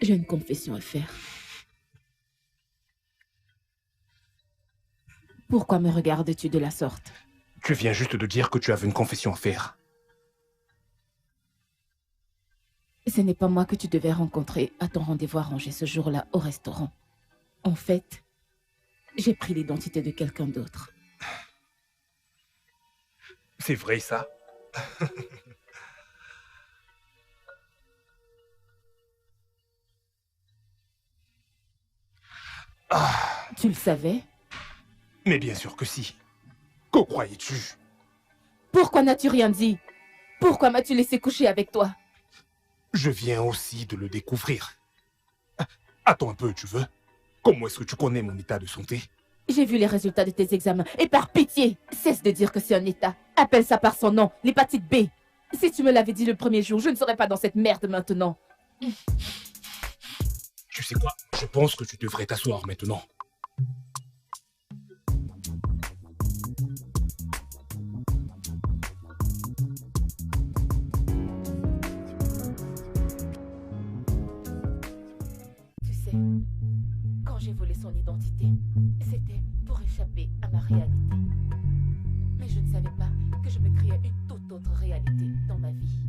J'ai une confession à faire. Pourquoi me regardes-tu de la sorte? Tu viens juste de dire que tu avais une confession à faire. Ce n'est pas moi que tu devais rencontrer à ton rendez-vous arrangé ce jour-là au restaurant. En fait, j'ai pris l'identité de quelqu'un d'autre. C'est vrai ça? Ah, Tu le savais? mais bien sûr que si. Que croyais-tu? Pourquoi n'as-tu rien dit? Pourquoi m'as-tu laissé coucher avec toi? Je viens aussi de le découvrir. Attends un peu, tu veux? Comment est-ce que tu connais mon état de santé? J'ai vu les résultats de tes examens et par pitié, cesse de dire que c'est un état. Appelle ça par son nom, l'hépatite B. Si tu me l'avais dit le premier jour, je ne serais pas dans cette merde maintenant. Tu sais quoi? Je pense que tu devrais t'asseoir maintenant. Tu sais, quand j'ai volé son identité, c'était pour échapper à ma réalité. Mais je ne savais pas que je me créais une toute autre réalité dans ma vie.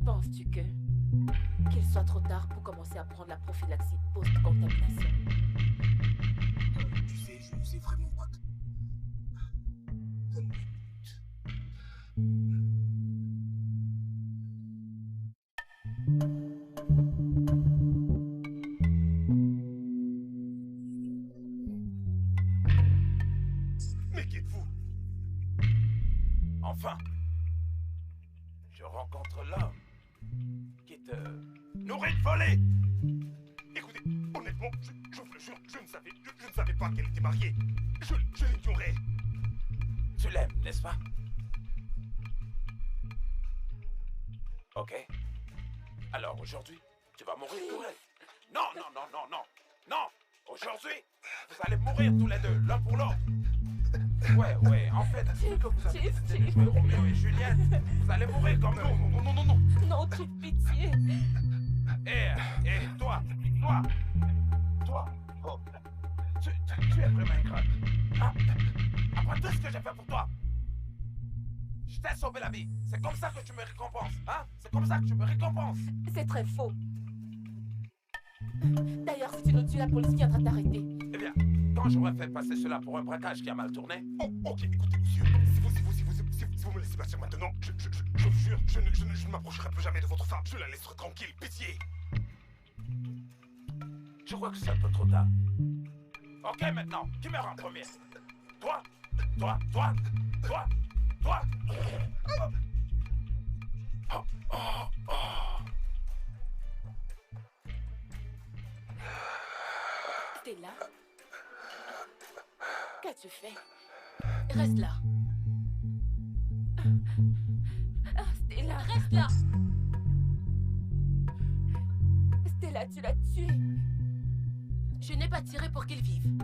Penses-tu que Qu'il soit trop tard pour commencer à prendre la prophylaxie post-contamination. Tu sais, je ne sais vraiment pas. Donne-moi une minute. Mais qui êtes-vous? Enfin, je rencontre l'homme qui te nourrit de volée. Écoutez, honnêtement, je vous le jure, je ne savais pas qu'elle était mariée. Je l'ignorais. Tu l'aimes, n'est-ce pas? Ok. Alors aujourd'hui, tu vas mourir tous les deux. Non, non, non, non, non. Non. Aujourd'hui, vous allez mourir tous les deux, l'un pour l'autre. Ouais, en fait, vu que vous avez décidé de jouer Roméo et Juliette, vous allez mourir comme nous. Non. Non, tu pitié. Et toi, oh, tu es vraiment ingrate. Ah, après tout ce que j'ai fait pour toi, je t'ai sauvé la vie. C'est comme ça que tu me récompenses, hein? C'est comme ça que tu me récompenses. C'est très faux. D'ailleurs, si tu nous tues, la police viendra t'arrêter. Eh bien, quand j'aurais fait passer cela pour un braquage qui a mal tourné, Oh, ok, écoutez, monsieur, si vous me laissez partir maintenant, je vous jure, je ne m'approcherai plus jamais de votre femme. Je la laisserai tranquille, pitié. je crois que c'est un peu trop tard. Ok, maintenant, qui meurt en premier? Toi. Stella, qu'as-tu fait? Reste là. Stella, reste là. Stella, tu l'as tué. Je n'ai pas tiré pour qu'il vive.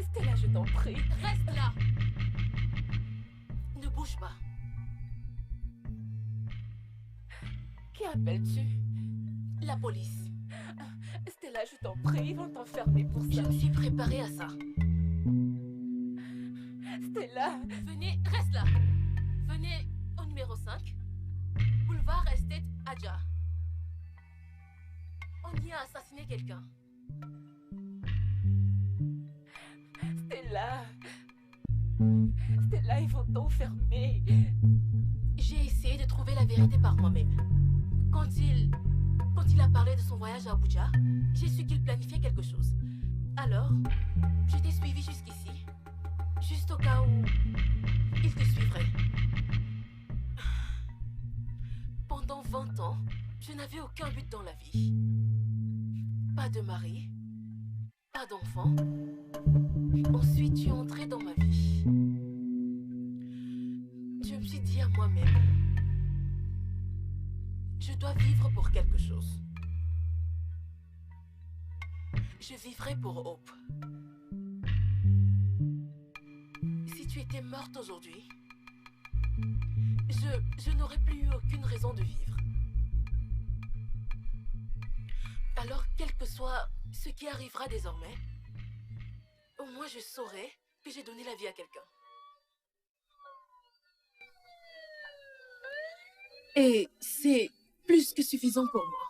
Stella, je t'en prie. Reste là. Ne bouge pas. Qui appelles-tu? La police. Stella, je t'en prie, ils vont t'enfermer pour ça. Je me suis préparée à ça. Stella. Venez, reste là. Venez au numéro 5. Boulevard Estate Adja. On y a assassiné quelqu'un. Stella. Stella, ils vont t'enfermer. J'ai essayé de trouver la vérité par moi-même. Quand il a parlé de son voyage à Abuja, j'ai su qu'il planifiait quelque chose. Alors, je t'ai suivi jusqu'ici. Juste au cas où il te suivrait. Pendant 20 ans, je n'avais aucun but dans la vie. Pas de mari, pas d'enfant. Ensuite, tu es entré dans ma vie. Je me suis dit à moi-même, je dois vivre pour quelque chose. Je vivrai pour Hope. Si tu étais morte aujourd'hui, je n'aurais plus eu aucune raison de vivre. Alors, quel que soit ce qui arrivera désormais, au moins je saurai que j'ai donné la vie à quelqu'un. Et c'est plus que suffisant pour moi.